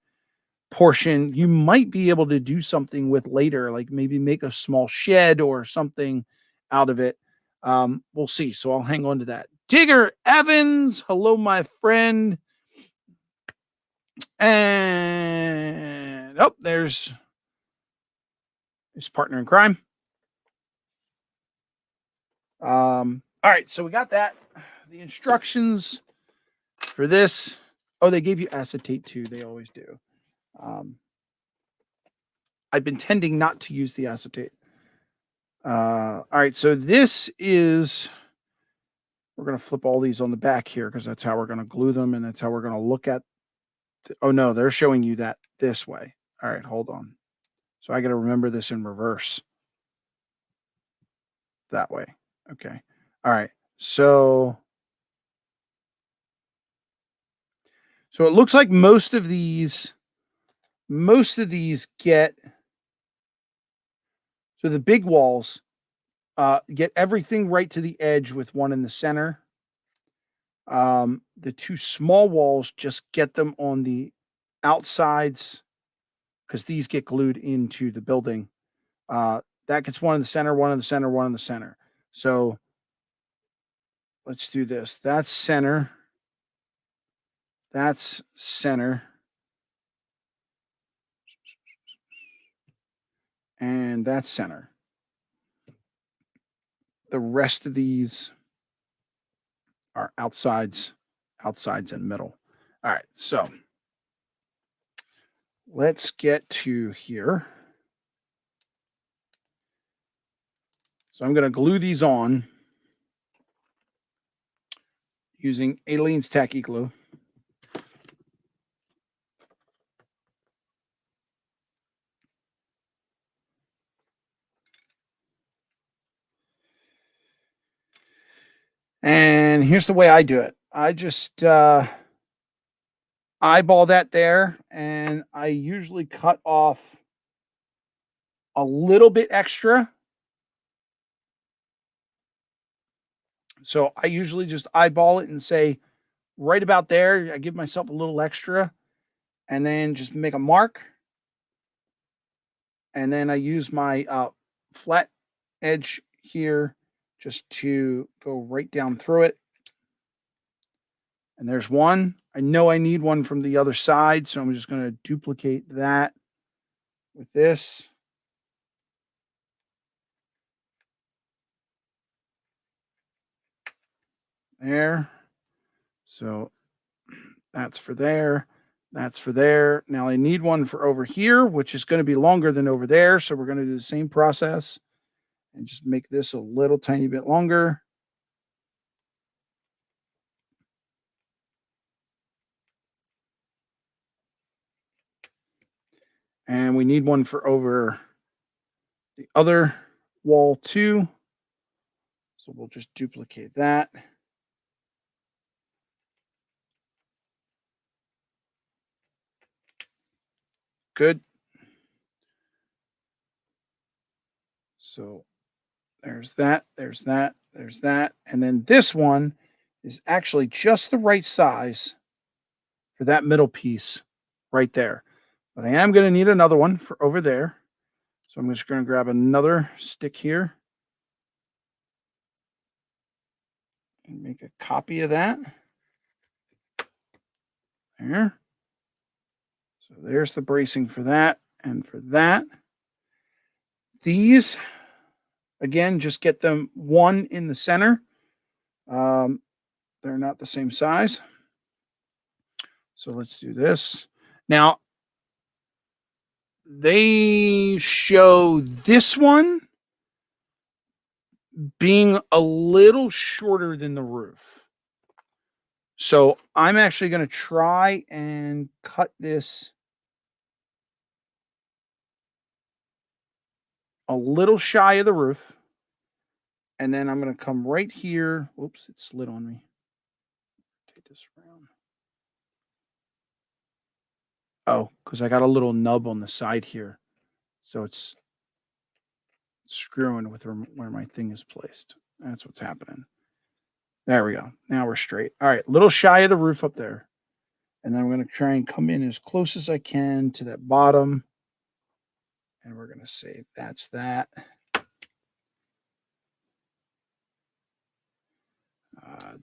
portion you might be able to do something with later, like maybe make a small shed or something out of it. We'll see. So I'll hang on to that. Tigger Evans, hello, my friend. And there's his partner in crime. All right, so we got that. The instructions for this. Oh, they gave you acetate too. They always do. I've been tending not to use the acetate. All right, so this is, we're going to flip all these on the back here because that's how we're going to glue them, and that's how we're going to look at. Oh no, they're showing you that this way. All right, hold on. So I got to remember this in reverse. That way. Okay. All right. So it looks like most of these get, so the big walls get everything right to the edge with one in the center. The two small walls just get them on the outsides because these get glued into the building. That gets one in the center, one in the center, one in the center. So let's do this. That's center. That's center. And that's center. The rest of these are outsides, and middle. All right, so let's get to here. So I'm going to glue these on using Aleene's Tacky Glue. And here's the way I do it. I just eyeball that there, and I usually cut off a little bit extra. So I usually just eyeball it and say, right about there. I give myself a little extra and then just make a mark. And then I use my flat edge here just to go right down through it. And there's one. I know I need one from the other side, so I'm just going to duplicate that with this. There. So that's for there. That's for there. Now I need one for over here, which is going to be longer than over there. So we're going to do the same process and just make this a little tiny bit longer. And we need one for over the other wall too. So we'll just duplicate that. Good. So there's that, there's that, there's that. And then this one is actually just the right size for that middle piece right there. But I am going to need another one for over there. So I'm just going to grab another stick here and make a copy of that. There. So there's the bracing for that and for that. These, again, just get them one in the center. They're not the same size. So let's do this. Now, they show this one being a little shorter than the roof. So I'm actually going to try and cut this a little shy of the roof. And then I'm going to come right here. Oops, it slid on me. Take this around. Oh, because I got a little nub on the side here. So it's screwing with where my thing is placed. That's what's happening. There we go. Now we're straight. All right, a little shy of the roof up there. And then I'm going to try and come in as close as I can to that bottom. And we're going to say that's that.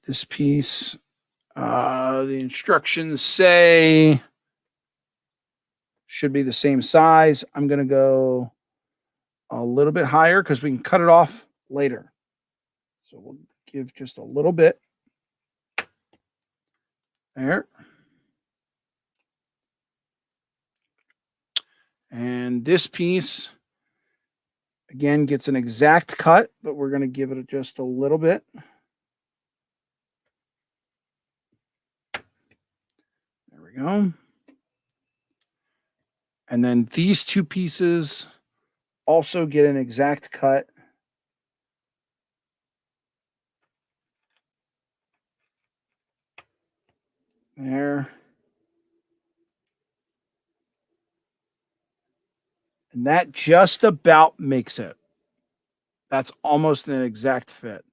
This piece, the instructions say should be the same size. I'm going to go a little bit higher because we can cut it off later. So we'll give just a little bit. There. And this piece, again, gets an exact cut, but we're going to give it just a little bit. There we go. And then these two pieces also get an exact cut. There. And that just about makes it. That's almost an exact fit.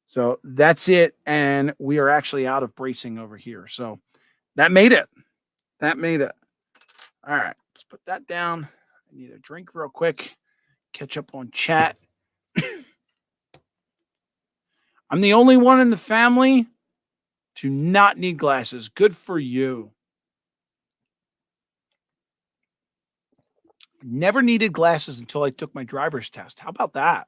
So that's it. And we are actually out of bracing over here. So that made it. That made it. All right. Let's put that down. I need a drink real quick. Catch up on chat. I'm the only one in the family to not need glasses. Good for you. Never needed glasses until I took my driver's test. How about that?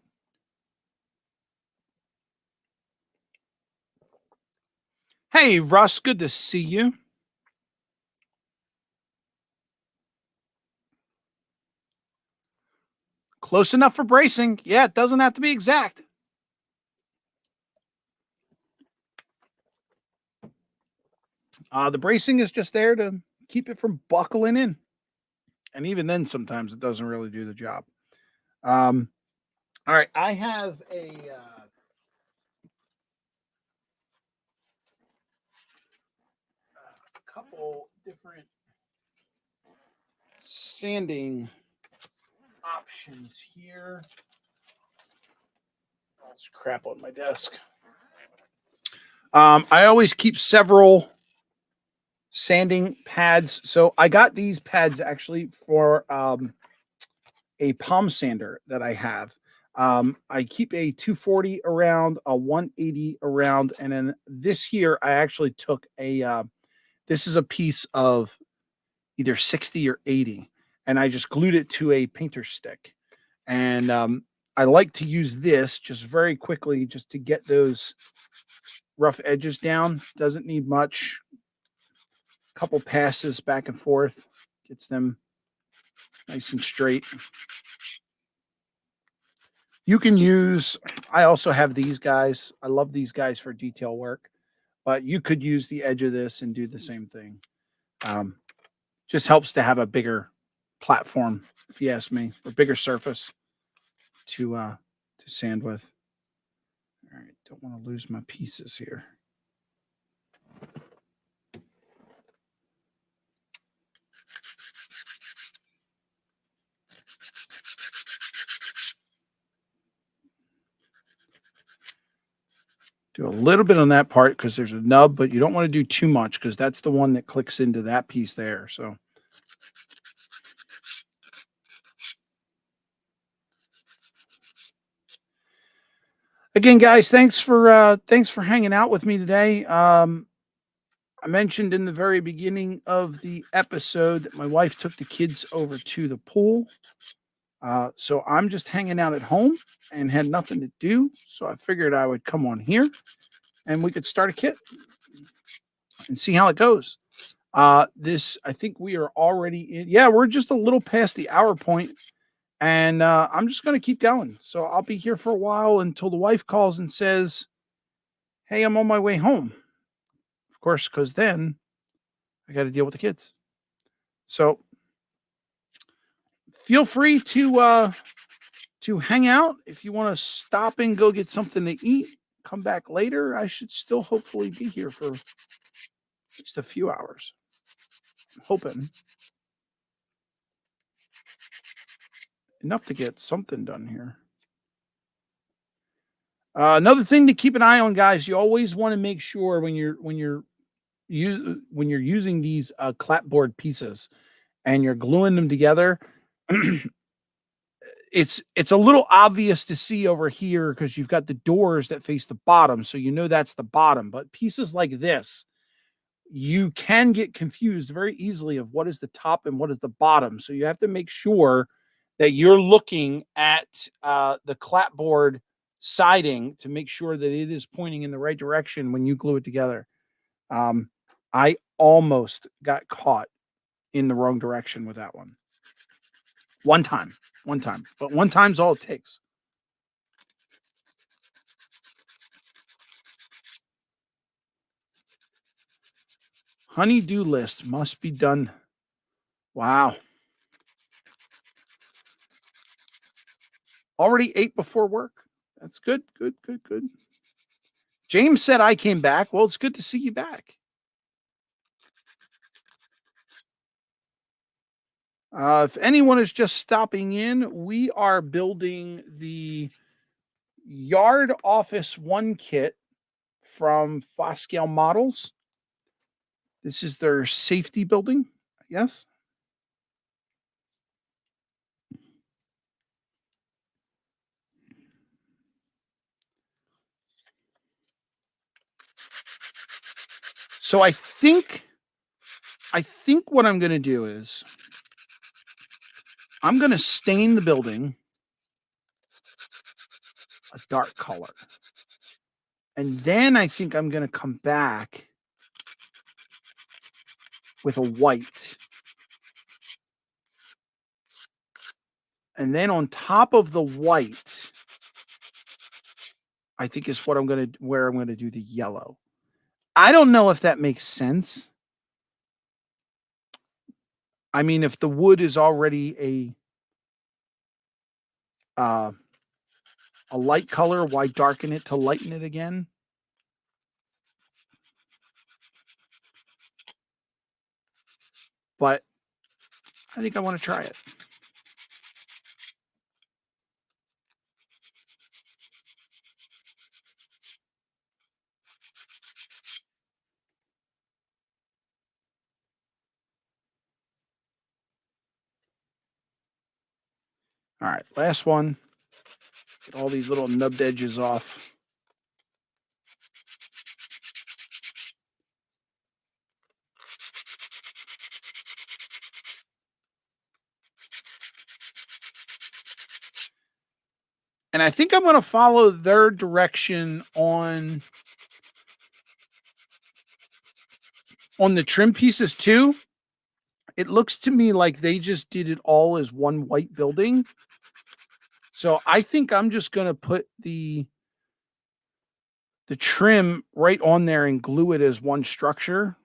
Hey, Russ, good to see you. Close enough for bracing. Yeah, it doesn't have to be exact. The bracing is just there to keep it from buckling in. And even then, sometimes it doesn't really do the job. All right, I have a couple different sanding options here. There's crap on my desk. I always keep several sanding pads. So I got these pads actually for a palm sander that I have. I keep a 240 around, a 180 around, and then this year I actually took a. This is a piece of either 60 or 80, and I just glued it to a painter stick. And I like to use this just very quickly, just to get those rough edges down. Doesn't need much. Couple passes back and forth gets them nice and straight. You can use, I also have these guys. I love these guys for detail work, but you could use the edge of this and do the same thing. Um, just helps to have a bigger platform, if you ask me, a bigger surface to sand with. All right, don't want to lose my pieces here. Do a little bit on that part because there's a nub, but you don't want to do too much because that's the one that clicks into that piece there. So again, guys, thanks for hanging out with me today. I mentioned in the very beginning of the episode that my wife took the kids over to the pool. So I'm just hanging out at home and had nothing to do. So I figured I would come on here and we could start a kit and see how it goes. This, I think we are already in. Yeah, we're just a little past the hour point, and I'm just going to keep going. So I'll be here for a while until the wife calls and says, "Hey, I'm on my way home." Of course, because then I got to deal with the kids. So feel free to hang out if you want to stop and go get something to eat. Come back later. I should still hopefully be here for just a few hours. I'm hoping enough to get something done here. Another thing to keep an eye on, guys. You always want to make sure when you're using these clapboard pieces and you're gluing them together. It's a little obvious to see over here because you've got the doors that face the bottom, so you know that's the bottom. But pieces like this, you can get confused very easily of what is the top and what is the bottom. So you have to make sure that you're looking at the clapboard siding to make sure that it is pointing in the right direction when you glue it together. I almost got caught in the wrong direction with that one. One time, but one time's all it takes. Honey-do list must be done. Wow. Already ate before work. That's good. Good. James said I came back. Well, it's good to see you back. If anyone is just stopping in, we are building the Yard Office 1 kit from Foscale Models. This is their safety building. Yes. So I think what I'm going to do is I'm going to stain the building a dark color. And then I think I'm going to come back with a white. And then on top of the white, I think is what I'm going to, where I'm going to do the yellow. I don't know if that makes sense. I mean, if the wood is already a light color, why darken it to lighten it again? But I think I want to try it. All right, last one. Get all these little nubbed edges off. And I think I'm going to follow their direction on the trim pieces too. It looks to me like they just did it all as one white building. So I think I'm just going to put the trim right on there and glue it as one structure.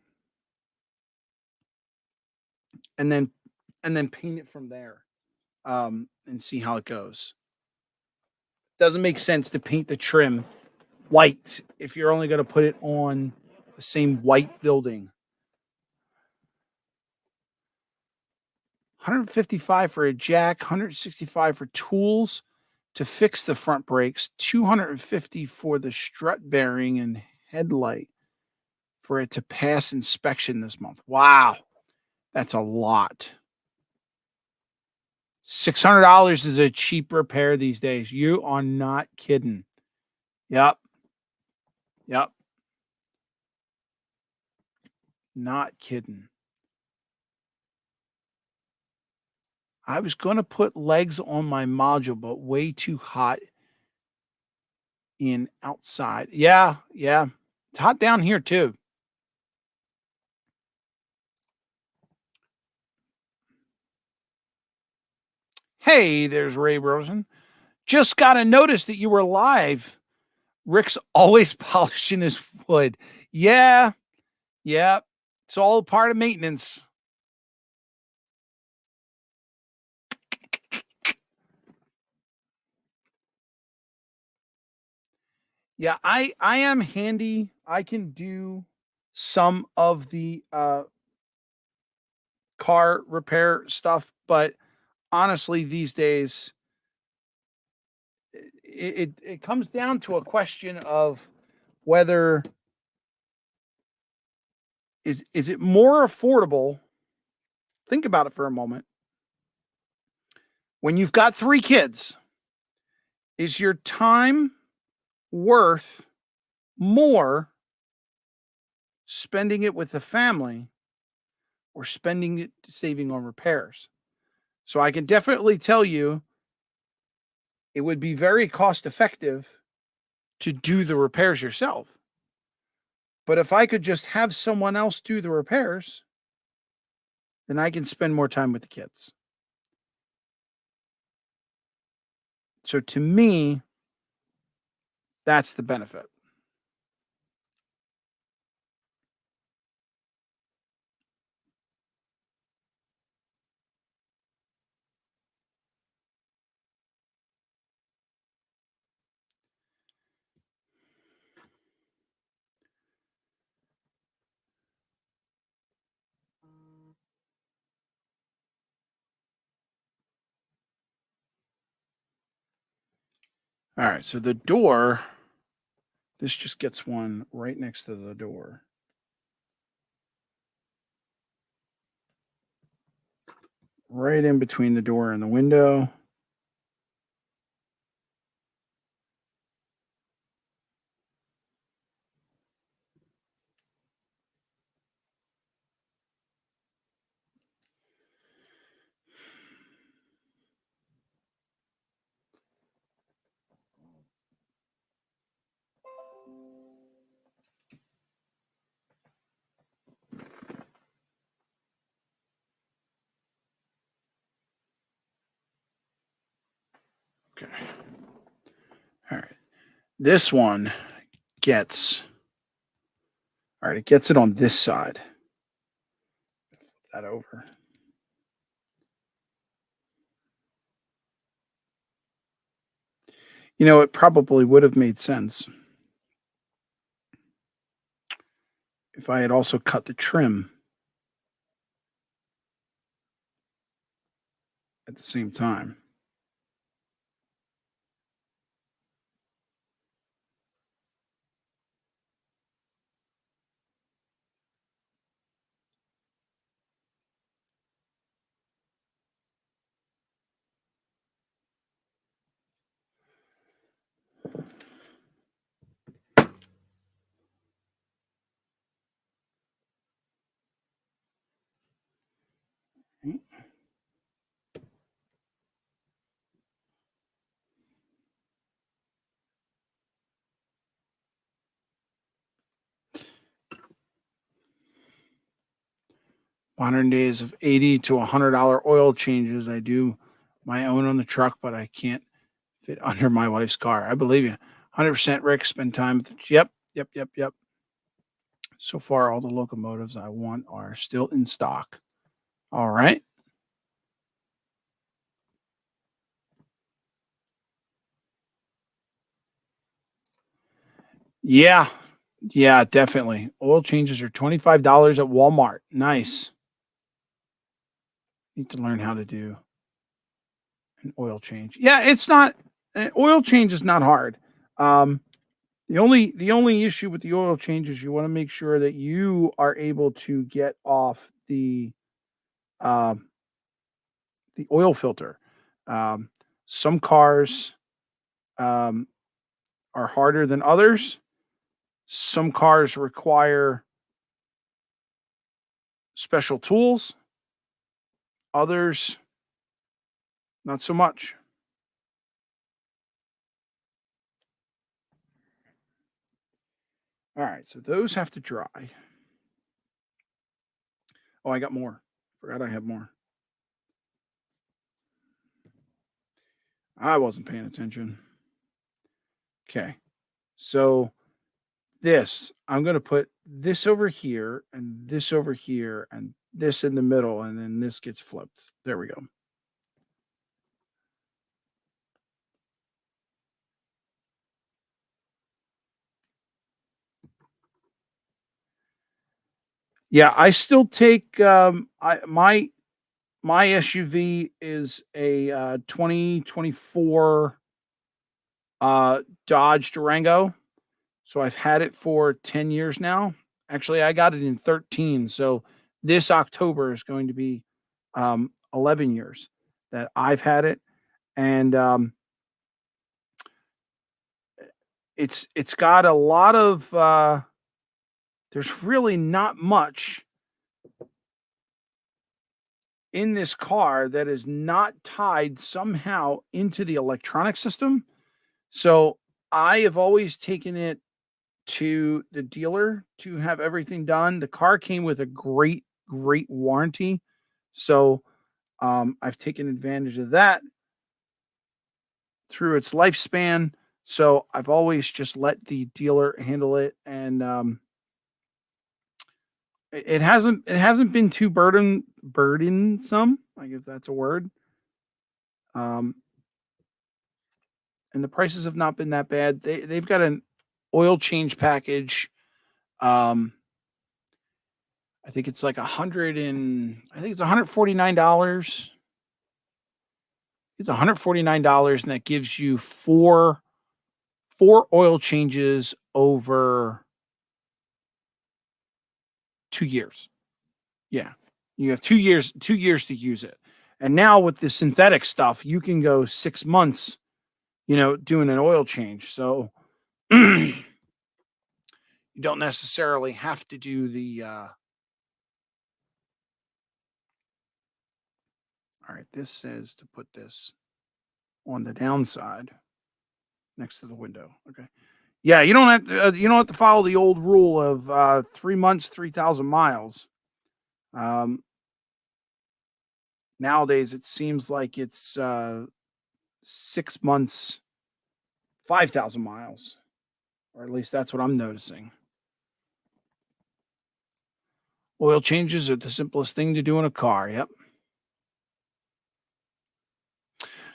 And then paint it from there. And see how it goes. Doesn't make sense to paint the trim white if you're only going to put it on the same white building. 155 for a jack, 165 for tools to fix the front brakes, 250 for the strut bearing and headlight for it to pass inspection this month. Wow, that's a lot. $600 is a cheap repair these days. You are not kidding. Yep. Not kidding. I was going to put legs on my module, but way too hot in outside. Yeah. It's hot down here too. Hey, there's Ray Rosen. Just got a notice that you were live. Rick's always polishing his wood. Yeah. It's all part of maintenance. Yeah, I am handy. I can do some of the car repair stuff, but honestly, these days it comes down to a question of whether is it more affordable? Think about it for a moment. When you've got 3 kids, is your time worth more spending it with the family or spending it saving on repairs? So I can definitely tell you it would be very cost effective to do the repairs yourself. But if I could just have someone else do the repairs, then I can spend more time with the kids. So to me, that's the benefit. All right, so the door, this just gets one right next to the door. Right in between the door and the window. Okay. All right. This one gets, all right, it gets it on this side. Flip that over. You know, it probably would have made sense if I had also cut the trim at the same time. 100 days of $80 to $100 oil changes. I do my own on the truck, but I can't fit under my wife's car. I believe you. 100% Rick, spend time with yep, yep, yep, yep. So far, all the locomotives I want are still in stock. All right. Yeah. Yeah, definitely. Oil changes are $25 at Walmart. Nice. Need to learn how to do an oil change. Yeah, it's not oil change is not hard. Um, the only issue with the oil change is you want to make sure that you are able to get off um, the oil filter. Um, some cars um, are harder than others. Some cars require special tools. Others, not so much. All right, so those have to dry. Oh, I got more. Forgot I had more. I wasn't paying attention. Okay. So I'm going to put this over here and this over here and this in the middle, and then this gets flipped. There we go. Yeah, I still take my SUV is a 2024 Dodge Durango. So I've had it for 10 years now. Actually, I got it in 13. So this October is going to be 11 years that I've had it. And it's got a lot of there's really not much in this car that is not tied somehow into the electronic system. So I have always taken it to the dealer to have everything done. The car came with a great warranty. So I've taken advantage of that through its lifespan. So I've always just let the dealer handle it, and it hasn't been too burdensome. I guess that's a word. Um, and the prices have not been that bad. They've got an oil change package. Um, I think it's like I think it's $149. It's $149, and that gives you four oil changes over 2 years. Yeah, you have 2 years to use it. And now with the synthetic stuff, you can go 6 months, doing an oil change. So you don't necessarily have to do the. All right, this says to put this on the downside next to the window. Okay. Yeah, you don't have to follow the old rule of 3 months, 3,000 miles. Um, Nowadays, it seems like it's 6 months, 5,000 miles, or at least that's what I'm noticing. Oil changes are the simplest thing to do in a car. Yep.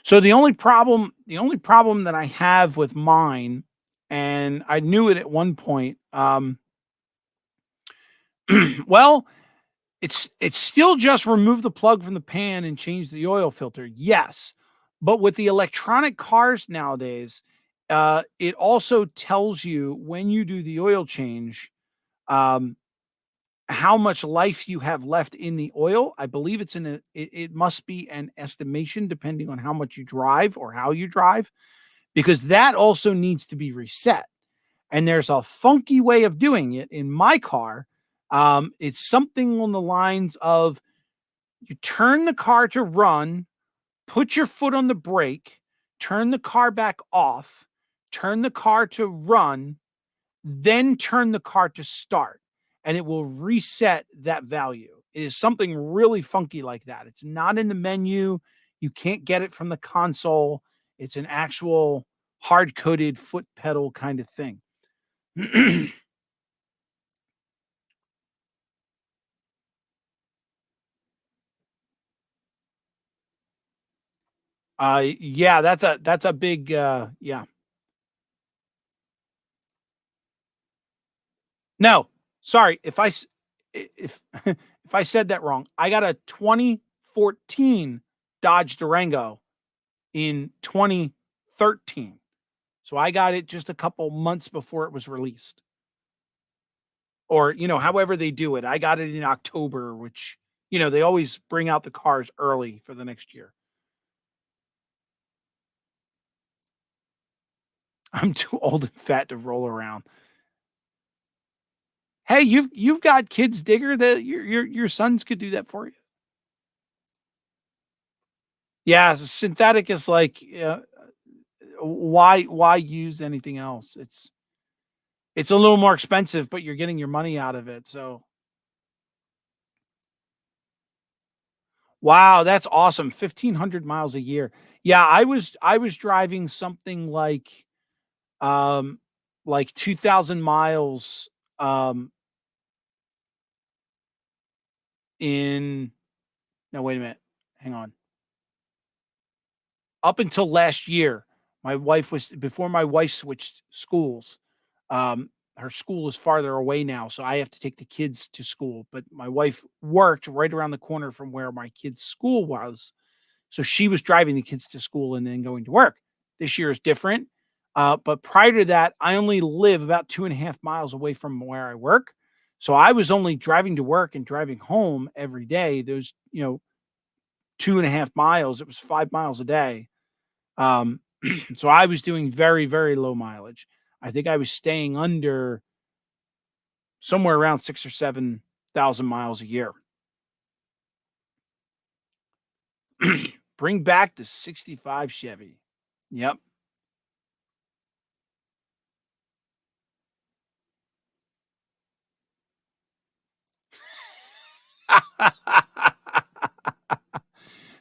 So the only problem that I have with mine, and I knew it at one point. Well, it's still just remove the plug from the pan and change the oil filter. Yes. But with the electronic cars nowadays, it also tells you when you do the oil change, um, how much life you have left in the oil. I believe it must be an estimation depending on how much you drive or how you drive, because that also needs to be reset. And there's a funky way of doing it in my car. It's something on the lines of you turn the car to run, put your foot on the brake, turn the car back off, turn the car to run, then turn the car to start, and it will reset that value. It is something really funky like that. It's not in the menu. You can't get it from the console. It's an actual hard-coated foot pedal kind of thing. Yeah, that's a big, yeah. No, sorry, if if I said that wrong, I got a 2014 Dodge Durango in 2013. So I got it just a couple months before it was released. Or, however they do it. I got it in October, which, they always bring out the cars early for the next year. I'm too old and fat to roll around. Hey, you've got kids, Digger, that your sons could do that for you. Yeah, synthetic is like, why use anything else? It's a little more expensive, but you're getting your money out of it. So, wow, that's awesome. 1,500 miles a year. Yeah, I was driving something um like 2,000 miles in no, wait a minute. Hang on. Up until last year, my wife was before my wife switched schools. Her school is farther away now, so I have to take the kids to school. But my wife worked right around the corner from where my kids' school was. So she was driving the kids to school and then going to work. This year is different. But prior to that, I only live about 2.5 miles away from where I work. So I was only driving to work and driving home every day. Those, 2.5 miles. It was 5 miles a day. Um, so I was doing very, very low mileage. I think I was staying under somewhere around 6 or 7 thousand miles a year. Bring back the 65 Chevy. Yep.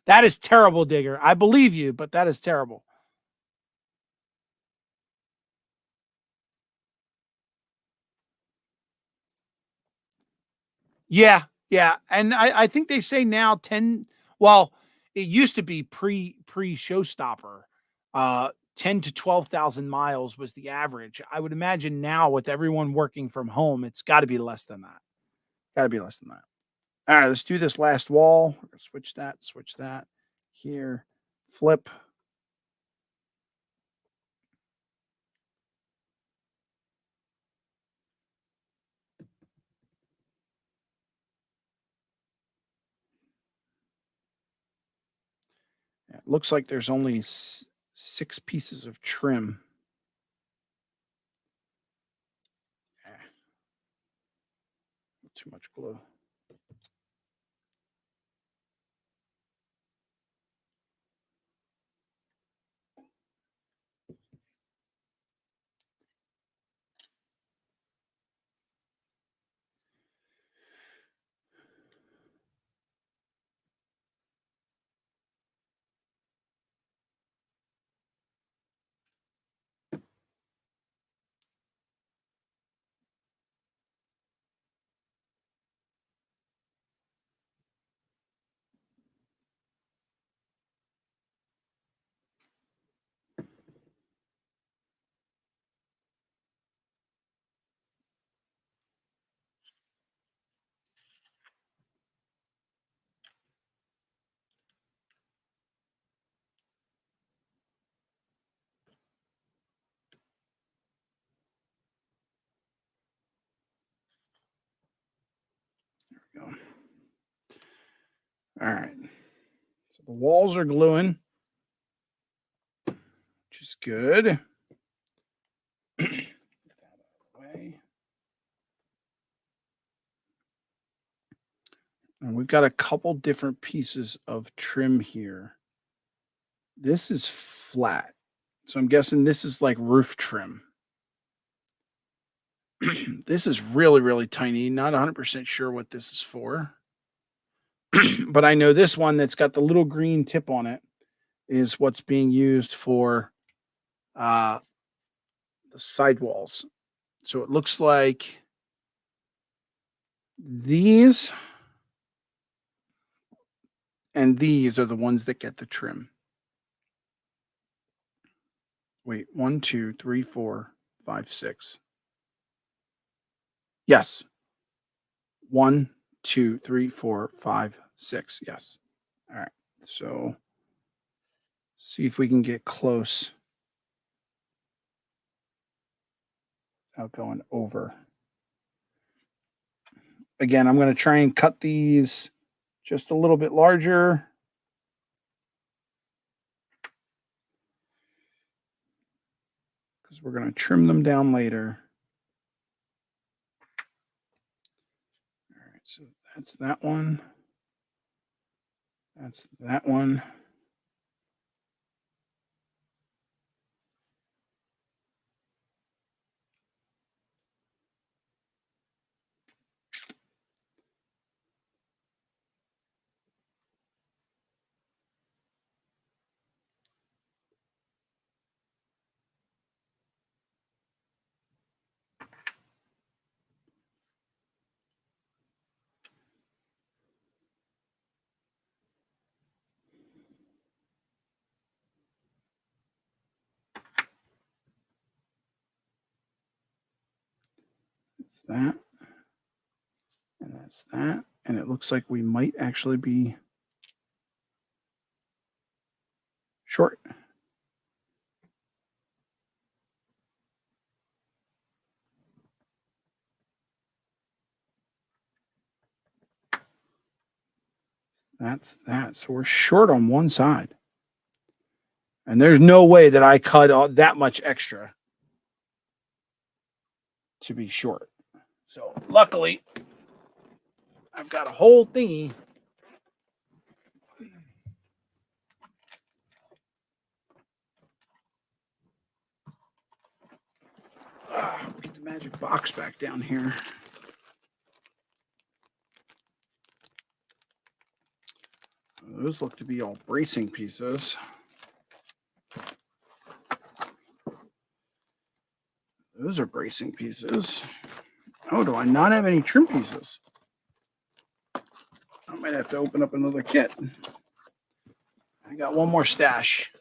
That is terrible, Digger. I believe you, but that is terrible. Yeah, yeah, and I think they say now 10, well, it used to be pre-showstopper, 10 to 12,000 miles was the average. I would imagine now with everyone working from home, it's gotta be less than that. Gotta be less than that. Alright, let's do this last wall. We're gonna switch that, here, flip. Yeah, it looks like there's only 6 pieces of trim. Eh, too much glue. Go. Alright. So the walls are gluing, which is good. Way. And we've got a couple different pieces of trim here. This is flat. So I'm guessing this is like roof trim. This is really, really tiny. Not 100% sure what this is for. But I know this one that's got the little green tip on it is what's being used for uh, the sidewalls. So it looks like these and these are the ones that get the trim. Wait, 1, 2, 3, 4, 5, 6. Yes. 1, 2, 3, 4, 5, 6. Yes. All right. So see if we can get close without going over. Again, I'm going to try and cut these just a little bit larger. Because we're going to trim them down later. All right, so that's that one. That's that one. That's that. And that's that. And it looks like we might actually be short. That's that. So we're short on one side. And there's no way that I cut that much extra to be short. So luckily, I've got a whole thingy. Get the magic box back down here. Those look to be all bracing pieces. Those are bracing pieces. Oh, do I not have any trim pieces? I might have to open up another kit. I got one more stash.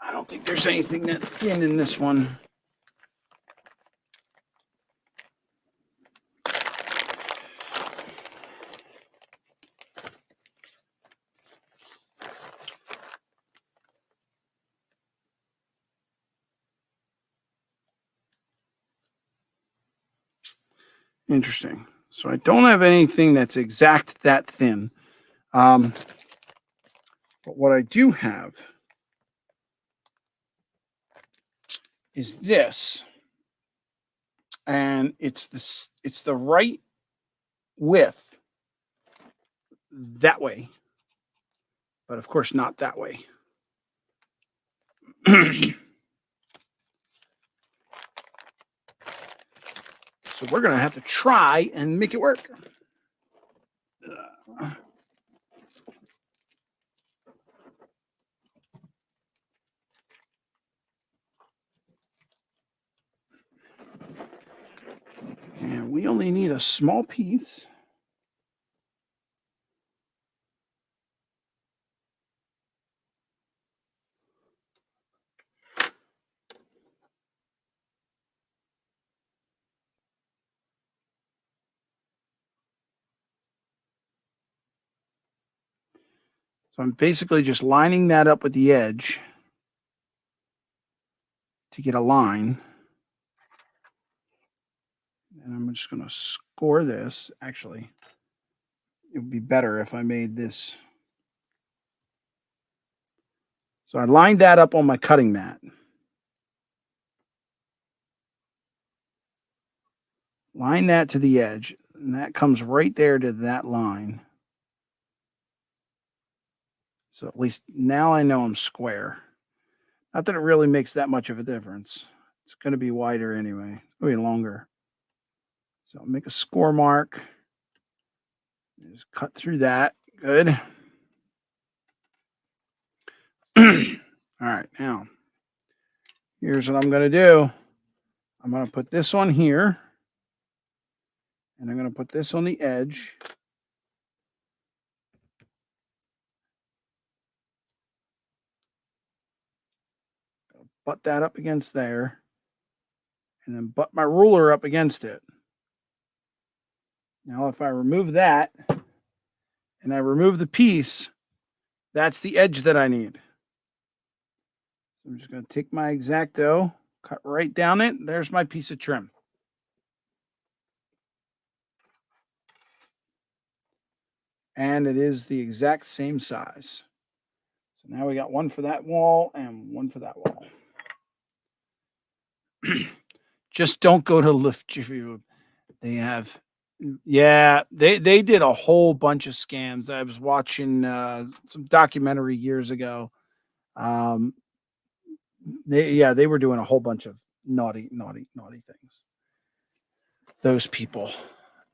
I don't think there's anything that thin in this one. Interesting. So I don't have anything that's exact that thin. But what I do have is this. And it's the right width that way. But of course not that way. So we're going to have to try and make it work. And we only need a small piece. So I'm basically just lining that up with the edge to get a line. And I'm just going to score this. Actually, it would be better if I made this. So I lined that up on my cutting mat. Line that to the edge, and that comes right there to that line. So at least now I know I'm square. Not that it really makes that much of a difference. It's going to be wider anyway. It's going to be longer. So I'll make a score mark. Just cut through that. Good. All right, now here's what I'm going to do. I'm going to put this on here, and I'm going to put this on the edge. Butt that up against there, and then butt my ruler up against it. Now, if I remove that and I remove the piece, that's the edge that I need. I'm just going to take my X-Acto, cut right down it. There's my piece of trim. And it is the exact same size. So now we got one for that wall and one for that wall. Just don't go to Lift View. They have, yeah, they did a whole bunch of scams. I was watching some documentary years ago. They were doing a whole bunch of naughty things. Those people.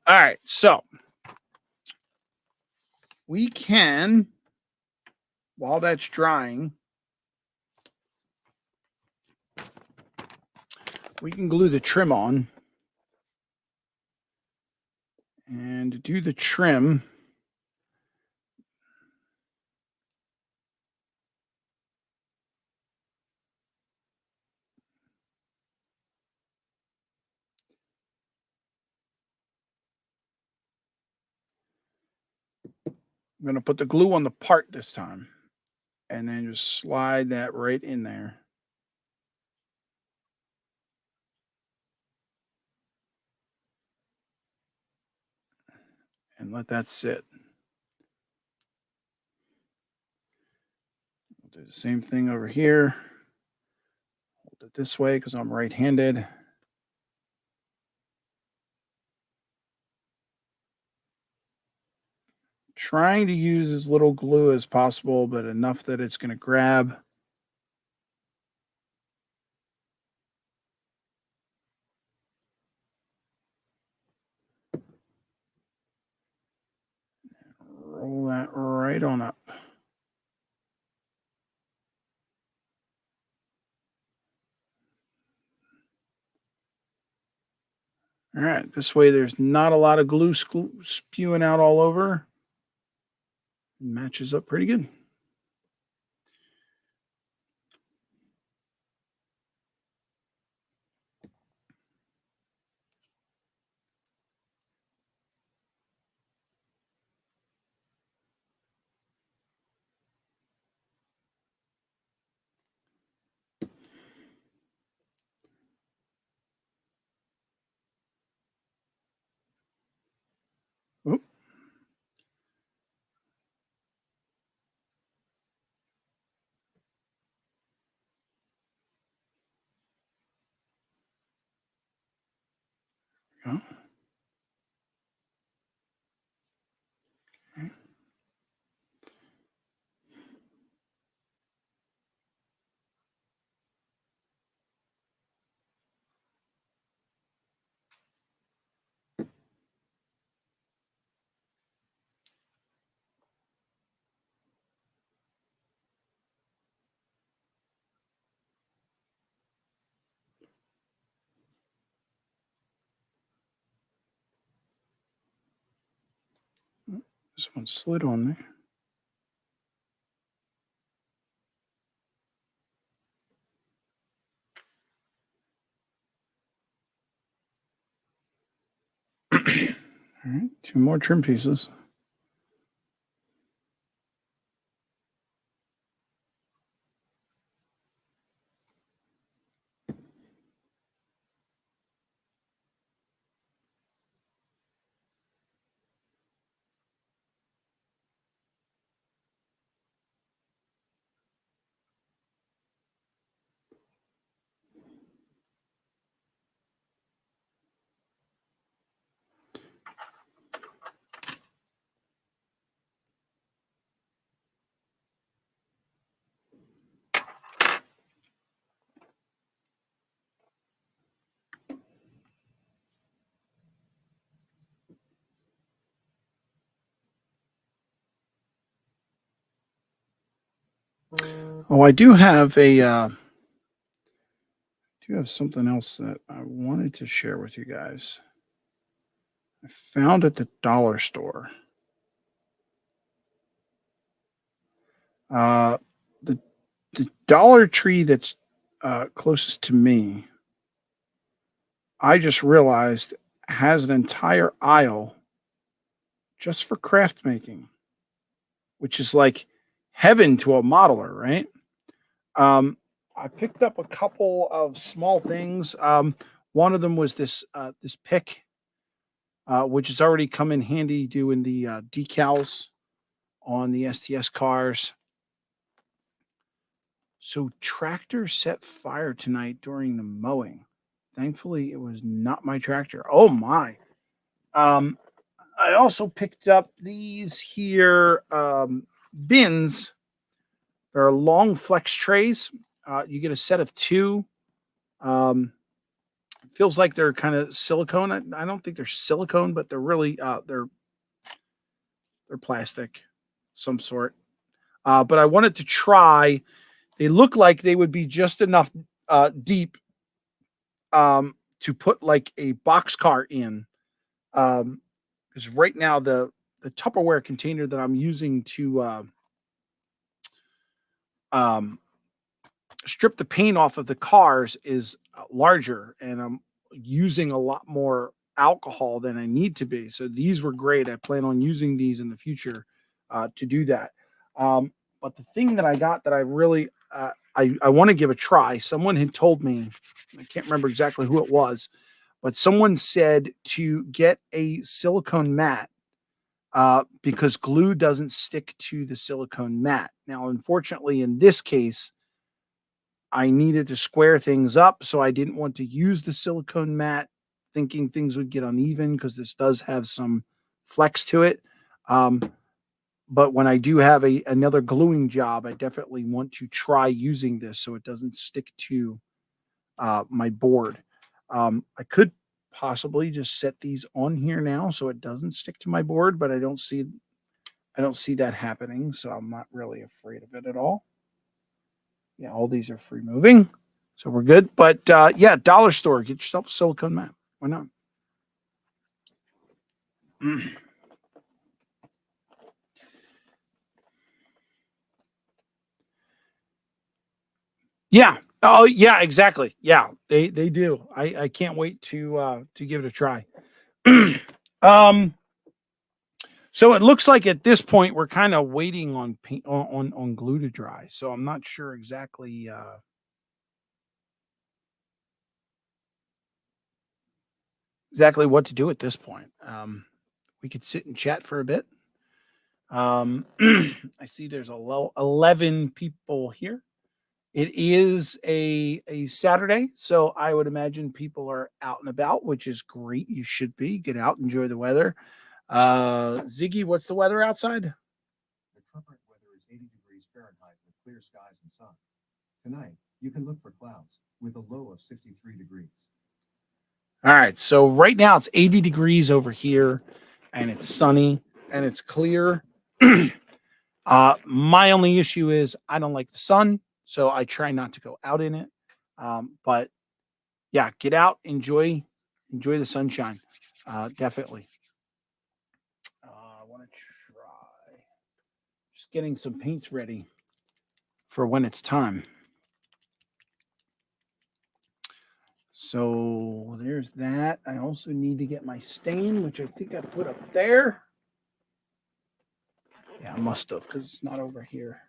All right, so we can, while that's drying, we can glue the trim on. And to do the trim, I'm going to put the glue on the part this time. And then just slide that right in there. And let that sit. We'll do the same thing over here. Hold it this way because I'm right-handed. Trying to use as little glue as possible, but enough that it's going to grab. Roll that right on up. All right, this way there's not a lot of glue spewing out all over. It matches up pretty good. Oop. Oh. Okay. This one slid on me. All right, 2 more trim pieces. Oh, I do have something else that I wanted to share with you guys. I found at the dollar store. Uh, the the Dollar Tree that's closest to me, I just realized has an entire aisle just for craft making, which is like heaven to a modeler, right? Um, I picked up a couple of small things. One of them was this pick, which has already come in handy doing the decals on the STS cars. So tractor set fire tonight during the mowing. Thankfully, it was not my tractor. Oh my! Um, I also picked up these here bins. They're long flex trays. You get a set of two. Um, Feels like they're kind of silicone. I don't think they're silicone, but they're really they're plastic, some sort. But I wanted to try. They look like they would be just enough deep to put like a box car in. Because right now the Tupperware container that I'm using to um, strip the paint off of the cars is larger, and I'm using a lot more alcohol than I need to be. So these were great. I plan on using these in the future to do that. But the thing that I got that I really I want to give a try. Someone had told me, I can't remember exactly who it was, but someone said to get a silicone mat because glue doesn't stick to the silicone mat. Now, unfortunately, in this case, I needed to square things up, so I didn't want to use the silicone mat, thinking things would get uneven because this does have some flex to it. Um, but when I do have another gluing job, I definitely want to try using this so it doesn't stick to my board. I could possibly just set these on here now so it doesn't stick to my board, but I don't see that happening, so I'm not really afraid of it at all. Yeah, all these are free moving, so we're good. But yeah, dollar store, get yourself a silicone mat. Why not? Mm. Yeah. Oh, yeah. Exactly. Yeah, they do. I can't wait to give it a try. um. So it looks like at this point we're kind of waiting on paint on glue to dry. So I'm not sure exactly what to do at this point. We could sit and chat for a bit. I see there's 11 people here. It is a Saturday, so I would imagine people are out and about, which is great. You should be. Get out, enjoy the weather. Ziggy, what's the weather outside? The current weather is 80 degrees Fahrenheit with clear skies and sun. Tonight, you can look for clouds with a low of 63 degrees. All right, so right now it's 80 degrees over here, and it's sunny and it's clear. My only issue is I don't like the sun, so I try not to go out in it. But yeah, get out, enjoy the sunshine. Definitely. I want to try just getting some paints ready for when it's time. So there's that. I also need to get my stain, which I think I put up there. Yeah, I must have because it's not over here.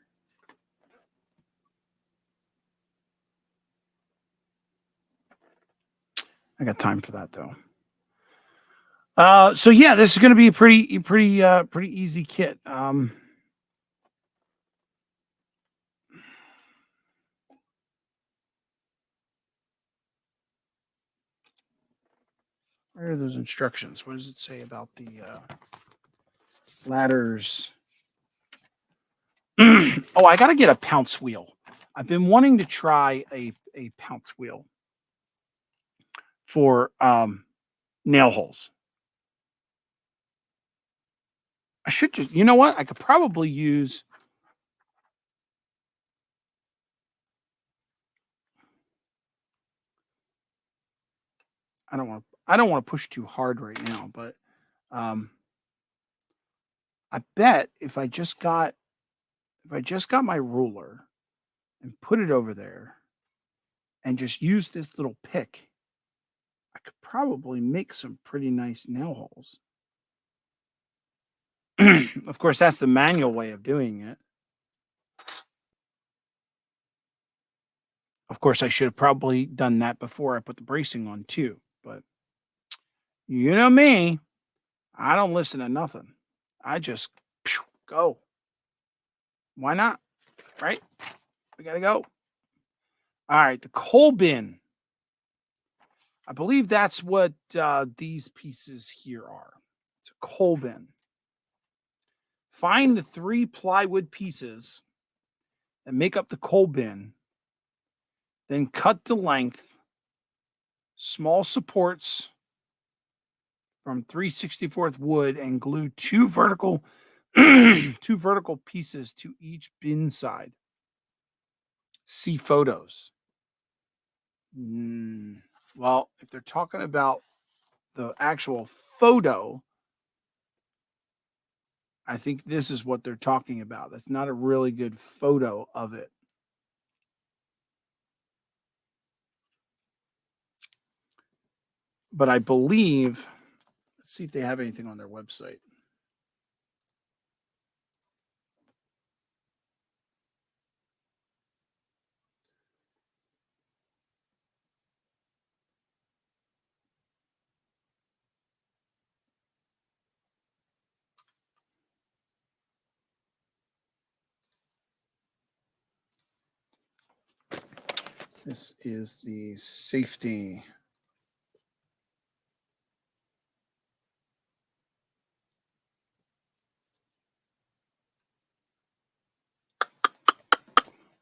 I got time for that though. So yeah, this is going to be a pretty easy kit. Where are those instructions? What does it say about the ladders? Oh, I got to get a pounce wheel. I've been wanting to try a pounce wheel for nail holes. I should just, you know what? I could probably use I don't want to push too hard right now, but I bet if I just got my ruler and put it over there and just use this little pick, I could probably make some pretty nice nail holes. Of course, that's the manual way of doing it. Of course, I should have probably done that before I put the bracing on too, but you know me, I don't listen to nothing. I just go. Why not? Right? We gotta go. All right, the coal bin. I believe that's what these pieces here are. It's a coal bin. Find the 3 plywood pieces that make up the coal bin, then cut to length, small supports from 3/64 wood, and glue 2 vertical 2 vertical pieces to each bin side. See photos. Well, if they're talking about the actual photo, I think this is what they're talking about. That's not a really good photo of it. But I believe, let's see if they have anything on their website. This is the safety.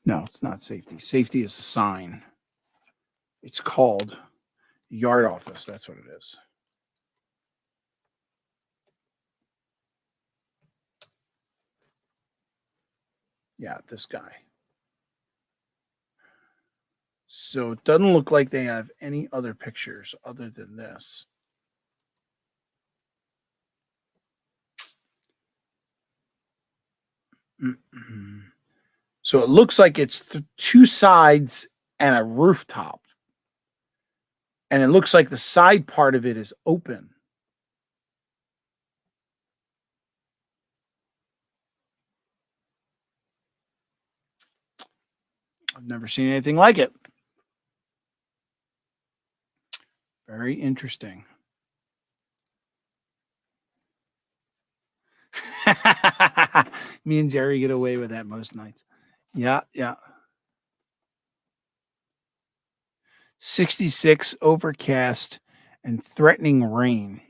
No, it's not safety. Safety is a sign. It's called yard office. That's what it is. Yeah, this guy. So it doesn't look like they have any other pictures other than this. So it looks like it's 2 sides and a rooftop. And it looks like the side part of it is open. I've never seen anything like it. Very interesting. Me and Jerry get away with that most nights. Yeah, yeah. 66 overcast and threatening rain.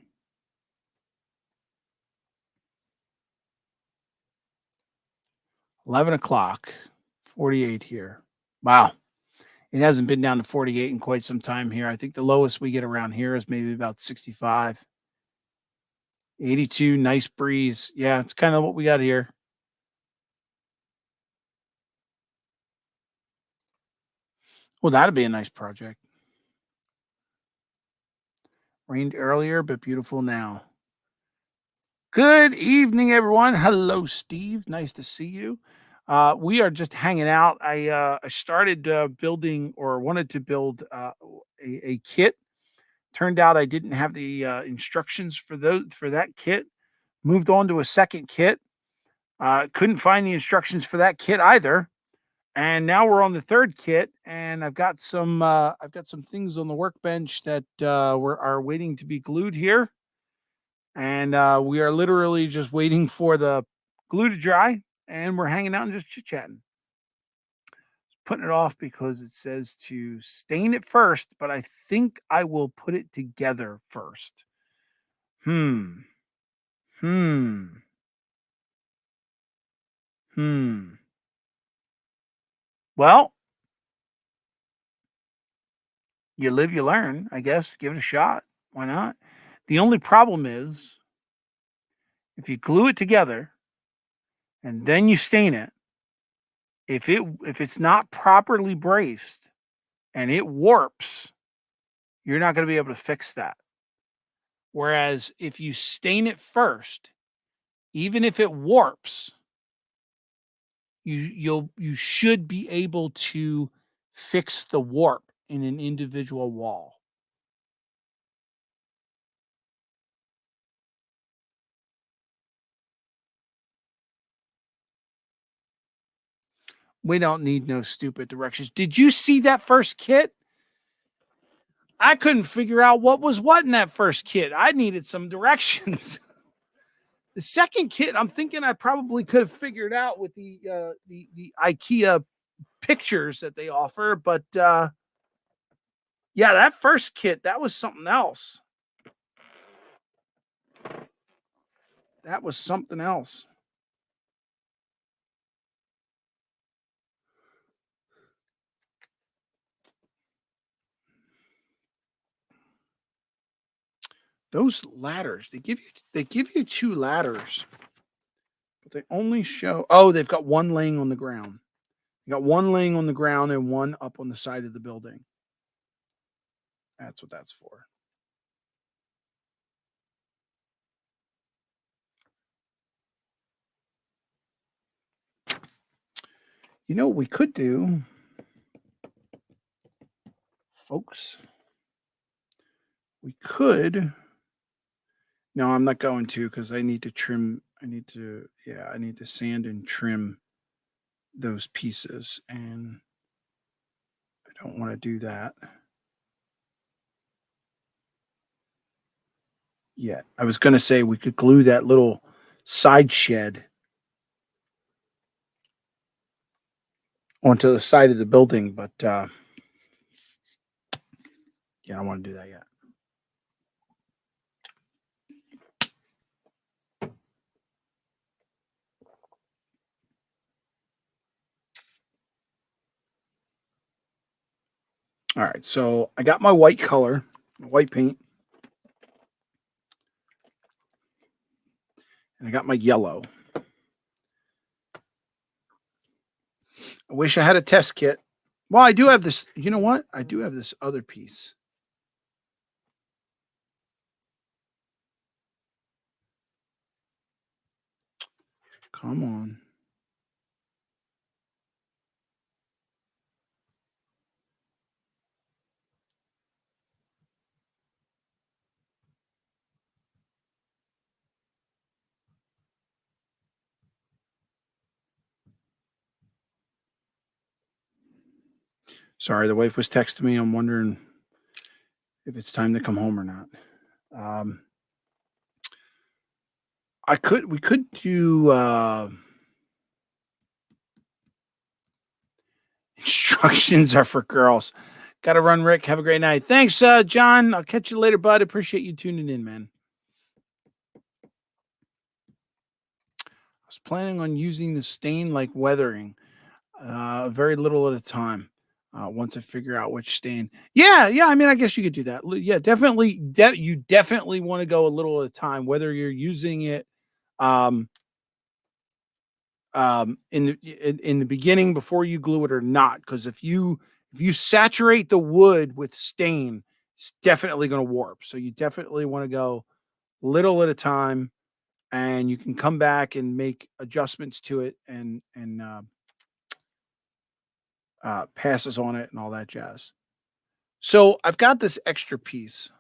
$11 o'clock, 48 here. Wow. It hasn't been down to 48 in quite some time here. I think the lowest we get around here is maybe about 65. 82, nice breeze. Yeah, it's kind of what we got here. Well, that'd be a nice project. Rained earlier, but beautiful now. Good evening, everyone. Hello, Steve. Nice to see you. We are just hanging out. I started building or wanted to build a kit. Turned out I didn't have the instructions for that kit. Moved on to a second kit. Couldn't find the instructions for that kit either. And now we're on the third kit, and I've got some things on the workbench that are waiting to be glued here, and we are literally just waiting for the glue to dry, and we're hanging out and just chit chatting. Putting it off because it says to stain it first, but I think I will put it together first. Hmm. Well, you live, you learn, I guess. Give it a shot. Why not? The only problem is if you glue it together and then you stain it, if it's not properly braced and it warps, you're not going to be able to fix that. Whereas if you stain it first, even if it warps, you should be able to fix the warp in an individual wall. We don't need no stupid directions. Did you see that first kit? I couldn't figure out what was what in that first kit. I needed some directions. The second kit, I'm thinking I probably could have figured out with the IKEA pictures that they offer, but yeah, that first kit, that was something else. That was something else. Those ladders, they give you two ladders, but they only show they've got one laying on the ground. You got one laying on the ground and one up on the side of the building. That's what that's for. You know what we could do, folks? We could. No, I'm not going to because I need to trim. I need to sand and trim those pieces, and I don't want to do that yet. I was going to say we could glue that little side shed onto the side of the building, but yeah, I don't want to do that yet. All right, so I got my white color, white paint, and I got my yellow. I wish I had a test kit. Well, I do have this. You know what? I do have this other piece. Come on. Sorry, the wife was texting me. I'm wondering if it's time to come home or not. We could do instructions are for girls. Gotta run, Rick. Have a great night. Thanks, John. I'll catch you later, bud. Appreciate you tuning in, man. I was planning on using the stain like weathering, very little at a time. Once I figure out which stain. Yeah. I mean, I guess you could do that. Yeah, definitely. You definitely want to go a little at a time, whether you're using it in the beginning before you glue it or not. Because if you saturate the wood with stain, it's definitely going to warp. So you definitely want to go little at a time, and you can come back and make adjustments to it and passes on it and all that jazz. So I've got this extra piece,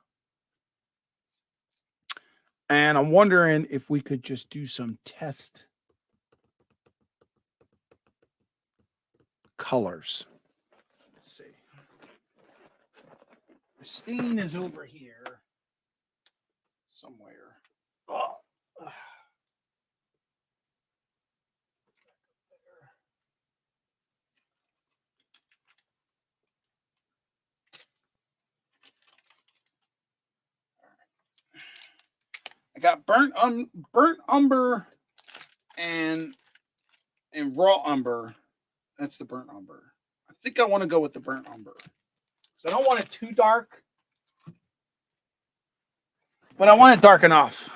and I'm wondering if we could just do some test colors. Let's see. The stain is over here somewhere. Oh. I got burnt umber and raw umber. That's the burnt umber. I think I want to go with the burnt umber. So I don't want it too dark, but I want it dark enough.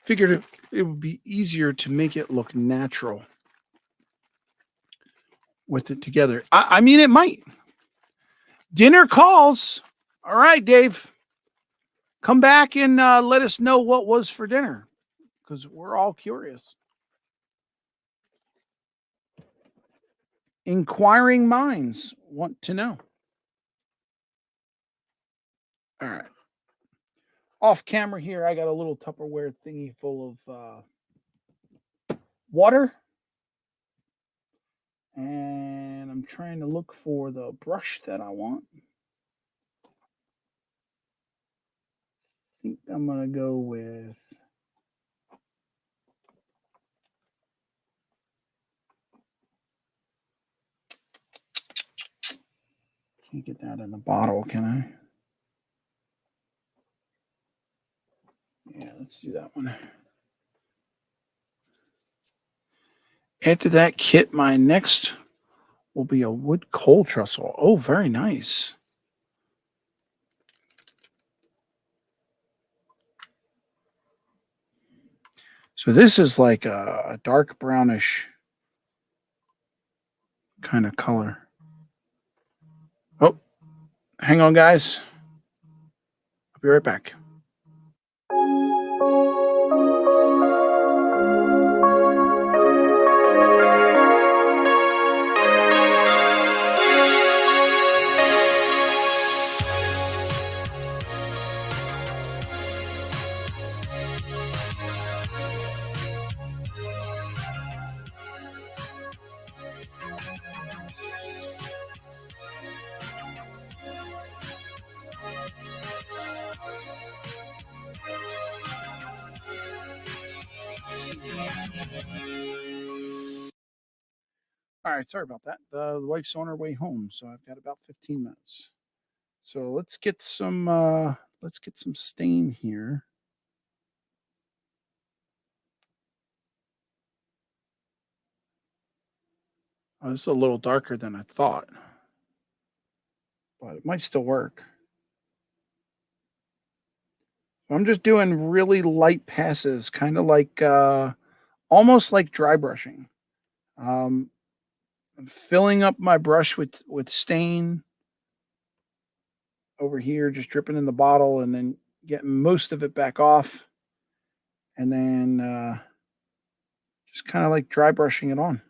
Figured it would be easier to make it look natural with it together. I mean, it might. Dinner calls. All right, Dave. Come back and let us know what was for dinner because we're all curious. Inquiring minds want to know. All right. Off camera here, I got a little Tupperware thingy full of water. And I'm trying to look for the brush that I want. I think I'm going to go with can't get that in the bottle, can I? Yeah, let's do that one. Add to that kit, my next will be a wood coal trestle. Oh, very nice. So this is like a dark brownish kind of color. Oh, hang on, guys. I'll be right back. All right, sorry about that. The wife's on her way home, so I've got about 15 minutes. So let's get some stain here. Oh, this is a little darker than I thought, but it might still work. I'm just doing really light passes, kind of like almost like dry brushing. I'm filling up my brush with stain over here, just dripping in the bottle, and then getting most of it back off, and then just kind of like dry brushing it on.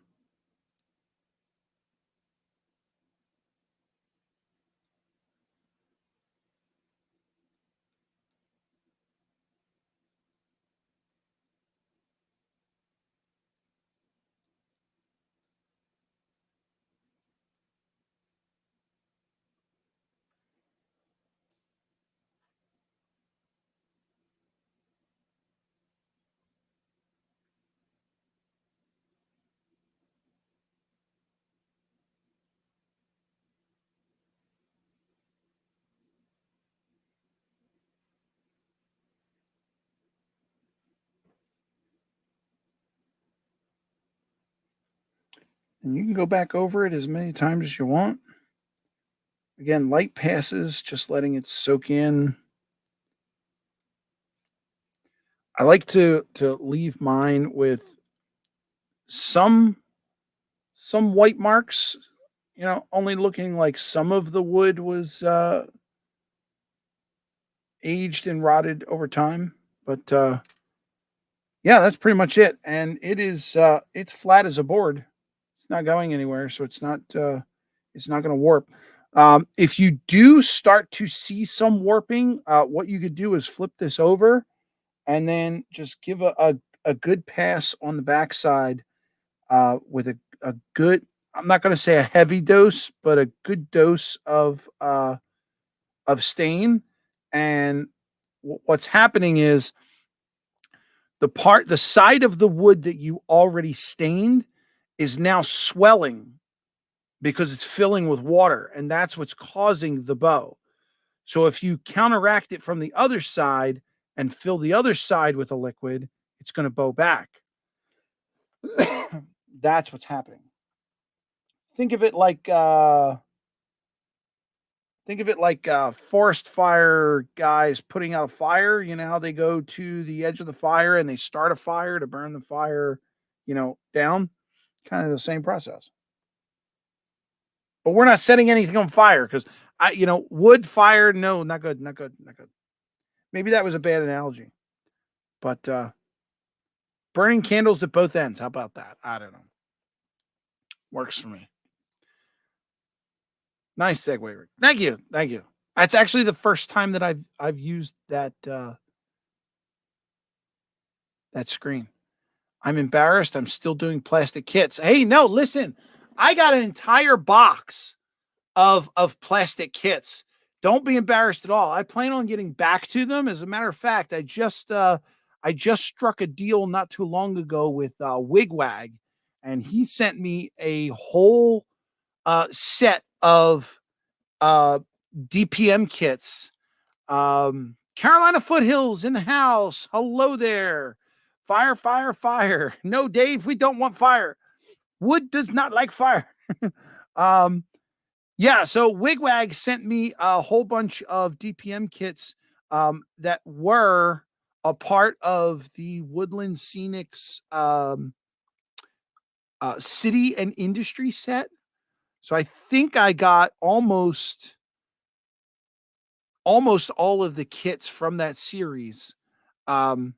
And you can go back over it as many times as you want. Again, light passes, just letting it soak in. I like to leave mine with some white marks, only looking like some of the wood was aged and rotted over time. But yeah, that's pretty much it. And it's flat as a board. It's not going anywhere, so it's not going to warp. If you do start to see some warping, what you could do is flip this over and then just give a good pass on the backside with a good, I'm not going to say a heavy dose, but a good dose of stain. And what's happening is the side of the wood that you already stained is now swelling because it's filling with water, and that's what's causing the bow. So if you counteract it from the other side and fill the other side with a liquid, it's going to bow back. That's what's happening. Think of it like Think of it like forest fire guys putting out a fire. You know how they go to the edge of the fire and they start a fire to burn the fire, down. Kind of the same process. But we're not setting anything on fire because wood fire. No, not good, not good, not good. Maybe that was a bad analogy, but burning candles at both ends. How about that? I don't know. Works for me. Nice segue, Rick. Thank you, thank you. That's actually the first time that I've used that screen. I'm embarrassed. I'm still doing plastic kits. Hey, no, listen. I got an entire box of plastic kits. Don't be embarrassed at all. I plan on getting back to them. As a matter of fact, I just struck a deal not too long ago with Wigwag, and he sent me a whole set of DPM kits. Carolina Foothills in the house. Hello there. Fire, fire, fire. No, Dave, we don't want fire. Wood does not like fire. um, yeah, so Wigwag sent me a whole bunch of DPM kits that were a part of the Woodland Scenics city and industry set. So I think I got almost all of the kits from that series um,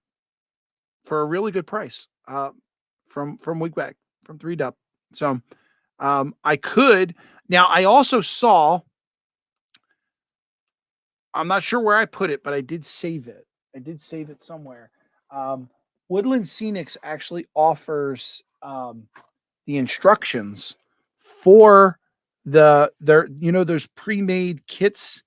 for a really good price from Wigwag, from 3Dub. So I could. Now, I also saw, I'm not sure where I put it, but I did save it. I did save it somewhere. Woodland Scenics actually offers the instructions for those pre-made kits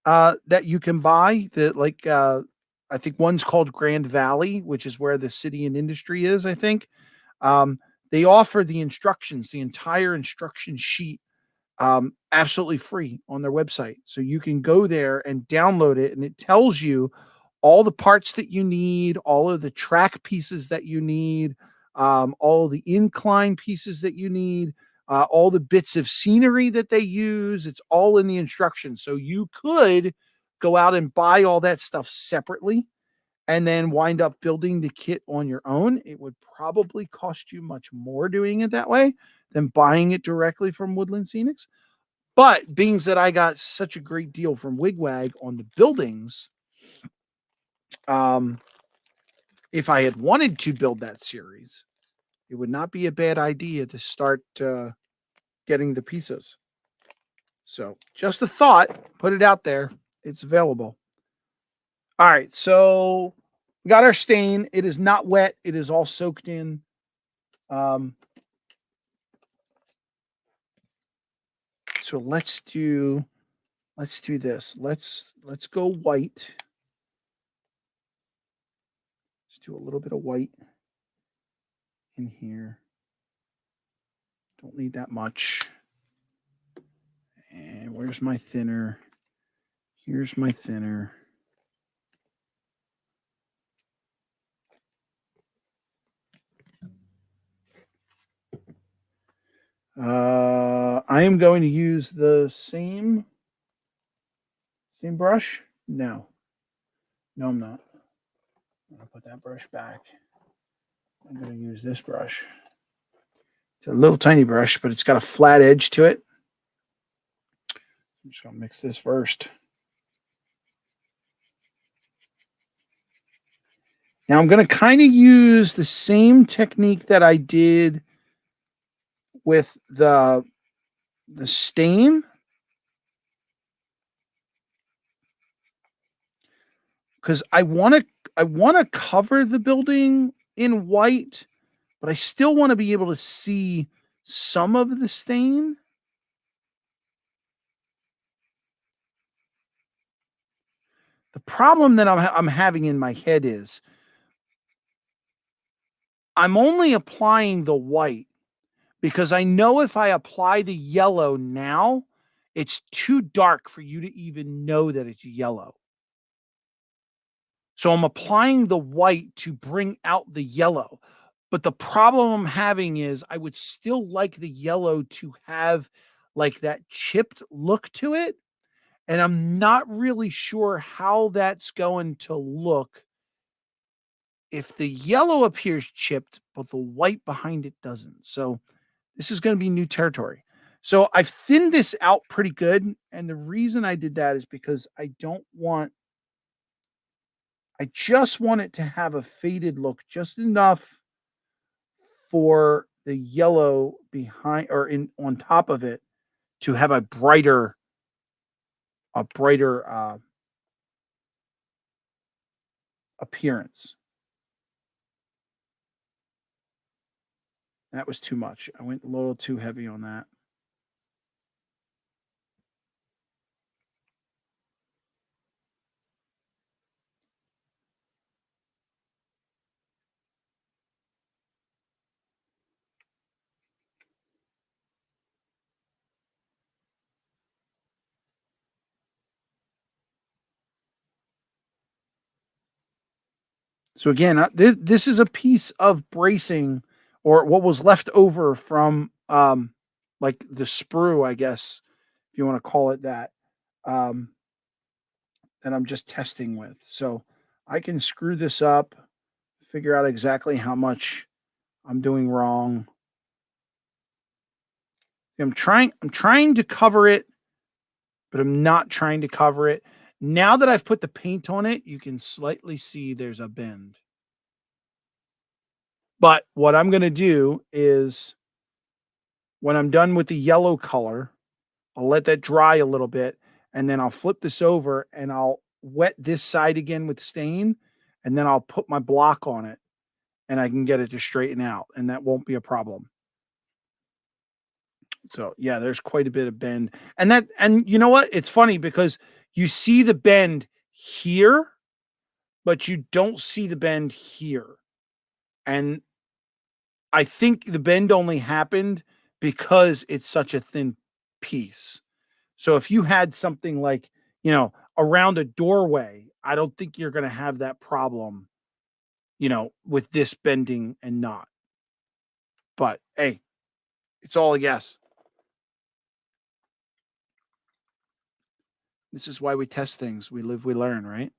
that you can buy that I think one's called Grand Valley, which is where the city and industry is, I think. They offer the instructions, the entire instruction sheet, absolutely free on their website. So you can go there and download it, and it tells you all the parts that you need, all of the track pieces that you need, all the incline pieces that you need, all the bits of scenery that they use. It's all in the instructions. So you could go out and buy all that stuff separately and then wind up building the kit on your own. It would probably cost you much more doing it that way than buying it directly from Woodland Scenics. But being that I got such a great deal from Wigwag on the buildings, if I had wanted to build that series, it would not be a bad idea to start getting the pieces. So just a thought, put it out there. It's available. All right, so we got our stain. It is not wet. It is all soaked in. So let's do this. Let's go white. Let's do a little bit of white in here. Don't need that much. And where's my thinner? Here's my thinner. I am going to use the same brush. No, I'm not. I'm going to put that brush back. I'm going to use this brush. It's a little tiny brush, but it's got a flat edge to it. I'm just going to mix this first. Now I'm going to kind of use the same technique that I did with the stain. Because I want to cover the building in white, but I still want to be able to see some of the stain. The problem that I'm having in my head is I'm only applying the white because I know if I apply the yellow now, it's too dark for you to even know that it's yellow. So I'm applying the white to bring out the yellow. But the problem I'm having is I would still like the yellow to have like that chipped look to it. And I'm not really sure how that's going to look if the yellow appears chipped, but the white behind it doesn't. So this is going to be new territory. So I've thinned this out pretty good. And the reason I did that is because I just want it to have a faded look just enough for the yellow behind or in on top of it to have a brighter appearance. That was too much. I went a little too heavy on that. So again, this is a piece of bracing or what was left over from like the sprue, I guess, if you want to call it that, um, that I'm just testing with. So I can screw this up, figure out exactly how much I'm doing wrong. I'm trying to cover it, but I'm not trying to cover it. Now that I've put the paint on it, you can slightly see there's a bend. But what I'm going to do is when I'm done with the yellow color, I'll let that dry a little bit and then I'll flip this over and I'll wet this side again with stain and then I'll put my block on it and I can get it to straighten out and that won't be a problem. So, yeah, there's quite a bit of bend. And you know what? It's funny because you see the bend here, but you don't see the bend here. And I think the bend only happened because it's such a thin piece. So if you had something like, around a doorway, I don't think you're going to have that problem, with this bending and not. But hey, it's all a guess. This is why we test things. We live, we learn, right?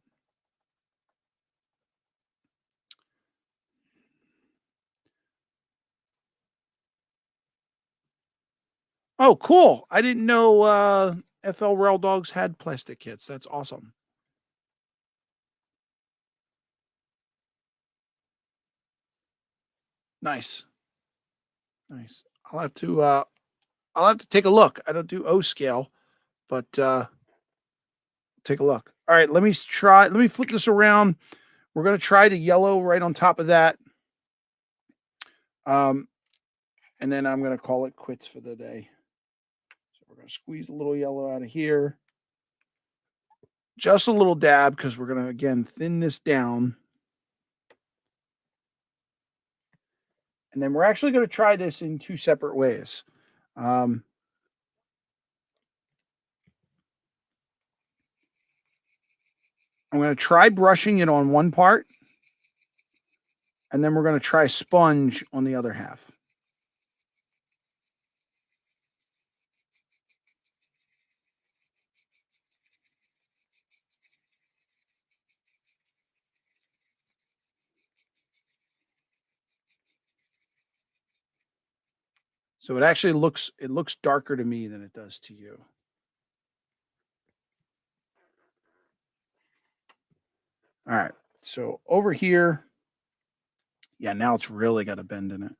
Oh, cool. I didn't know FL Rail Dogs had plastic kits. That's awesome. Nice. Nice. I'll have to take a look. I don't do O scale, but take a look. All right, let me flip this around. We're gonna try the yellow right on top of that. Um, and then I'm gonna call it quits for the day. So we're gonna squeeze a little yellow out of here. Just a little dab because we're gonna again thin this down. And then we're actually gonna try this in two separate ways. Um, I'm going to try brushing it on one part, and then we're going to try sponge on the other half. So it looks darker to me than it does to you. All right. So over here, yeah, now it's really got a bend in it.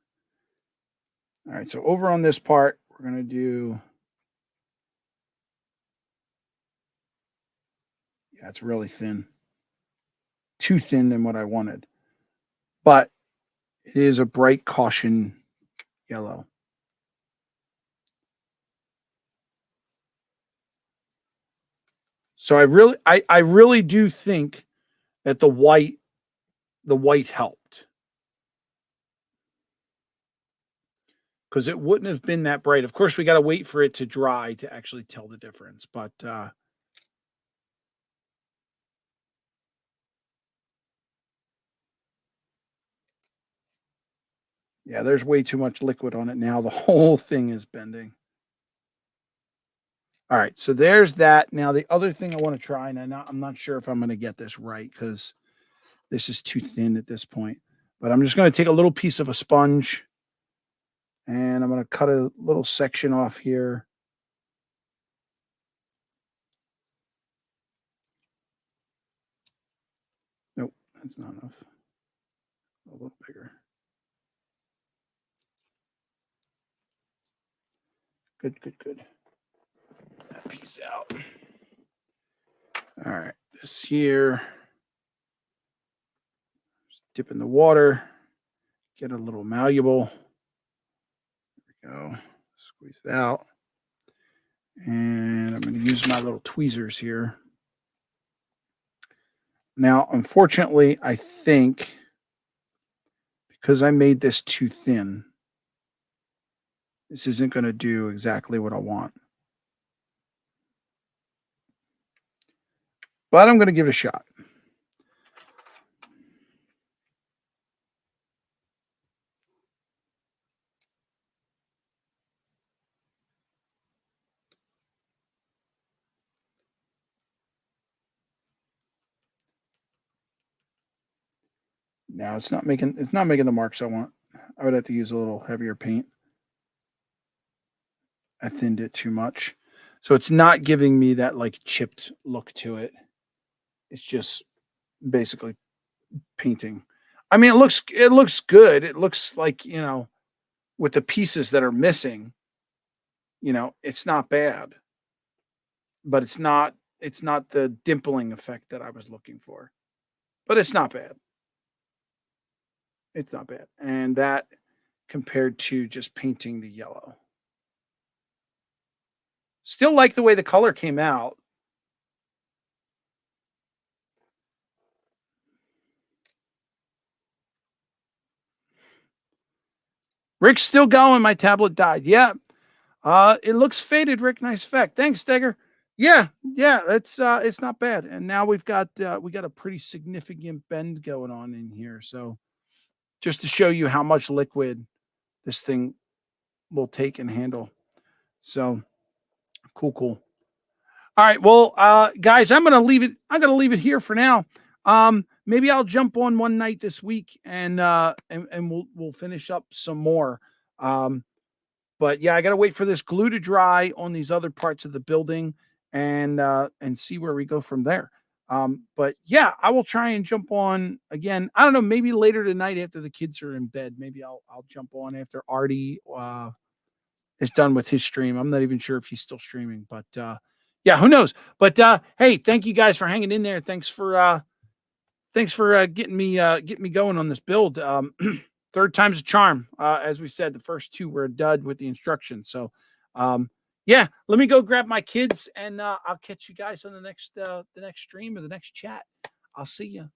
All right. So over on this part, we're going to do, yeah, it's really thin. Too thin than what I wanted. But it is a bright caution yellow. So I really do think that the white helped because it wouldn't have been that bright. Of course, we got to wait for it to dry to actually tell the difference. But yeah, there's way too much liquid on it now. The whole thing is bending. All right, so there's that. Now the other thing I want to try, and I'm not sure if I'm going to get this right because this is too thin at this point. But I'm just going to take a little piece of a sponge, and I'm going to cut a little section off here. Nope, that's not enough. A little bigger. Good, good, good. That piece out. All right, this here. Just dip in the water. Get a little malleable. There we go. Squeeze it out. And I'm going to use my little tweezers here. Now, unfortunately, I think because I made this too thin, this isn't going to do exactly what I want. But I'm going to give it a shot. Now it's not making the marks I want. I would have to use a little heavier paint. I thinned it too much. So it's not giving me that like chipped look to it. It's just basically painting. I mean, it looks good. It looks like, with the pieces that are missing, it's not bad. But it's not the dimpling effect that I was looking for. But it's not bad. It's not bad. And that compared to just painting the yellow. Still like the way the color came out. Rick's still going. My tablet died. Yeah. It looks faded, Rick. Nice effect. Thanks, Steger. Yeah, it's not bad. And now we got a pretty significant bend going on in here. So just to show you how much liquid this thing will take and handle. So cool. All right. Well, guys, I'm gonna leave it here for now. Maybe I'll jump on one night this week and we'll finish up some more. But yeah, I gotta wait for this glue to dry on these other parts of the building and see where we go from there. But yeah, I will try and jump on again. I don't know, maybe later tonight after the kids are in bed. Maybe I'll jump on after Artie is done with his stream. I'm not even sure if he's still streaming, but yeah, who knows? But hey, thank you guys for hanging in there. Thanks for getting me going on this build. Third time's a charm. As we said, the first two were a dud with the instructions. So yeah, let me go grab my kids and I'll catch you guys on the next stream or the next chat. I'll see you.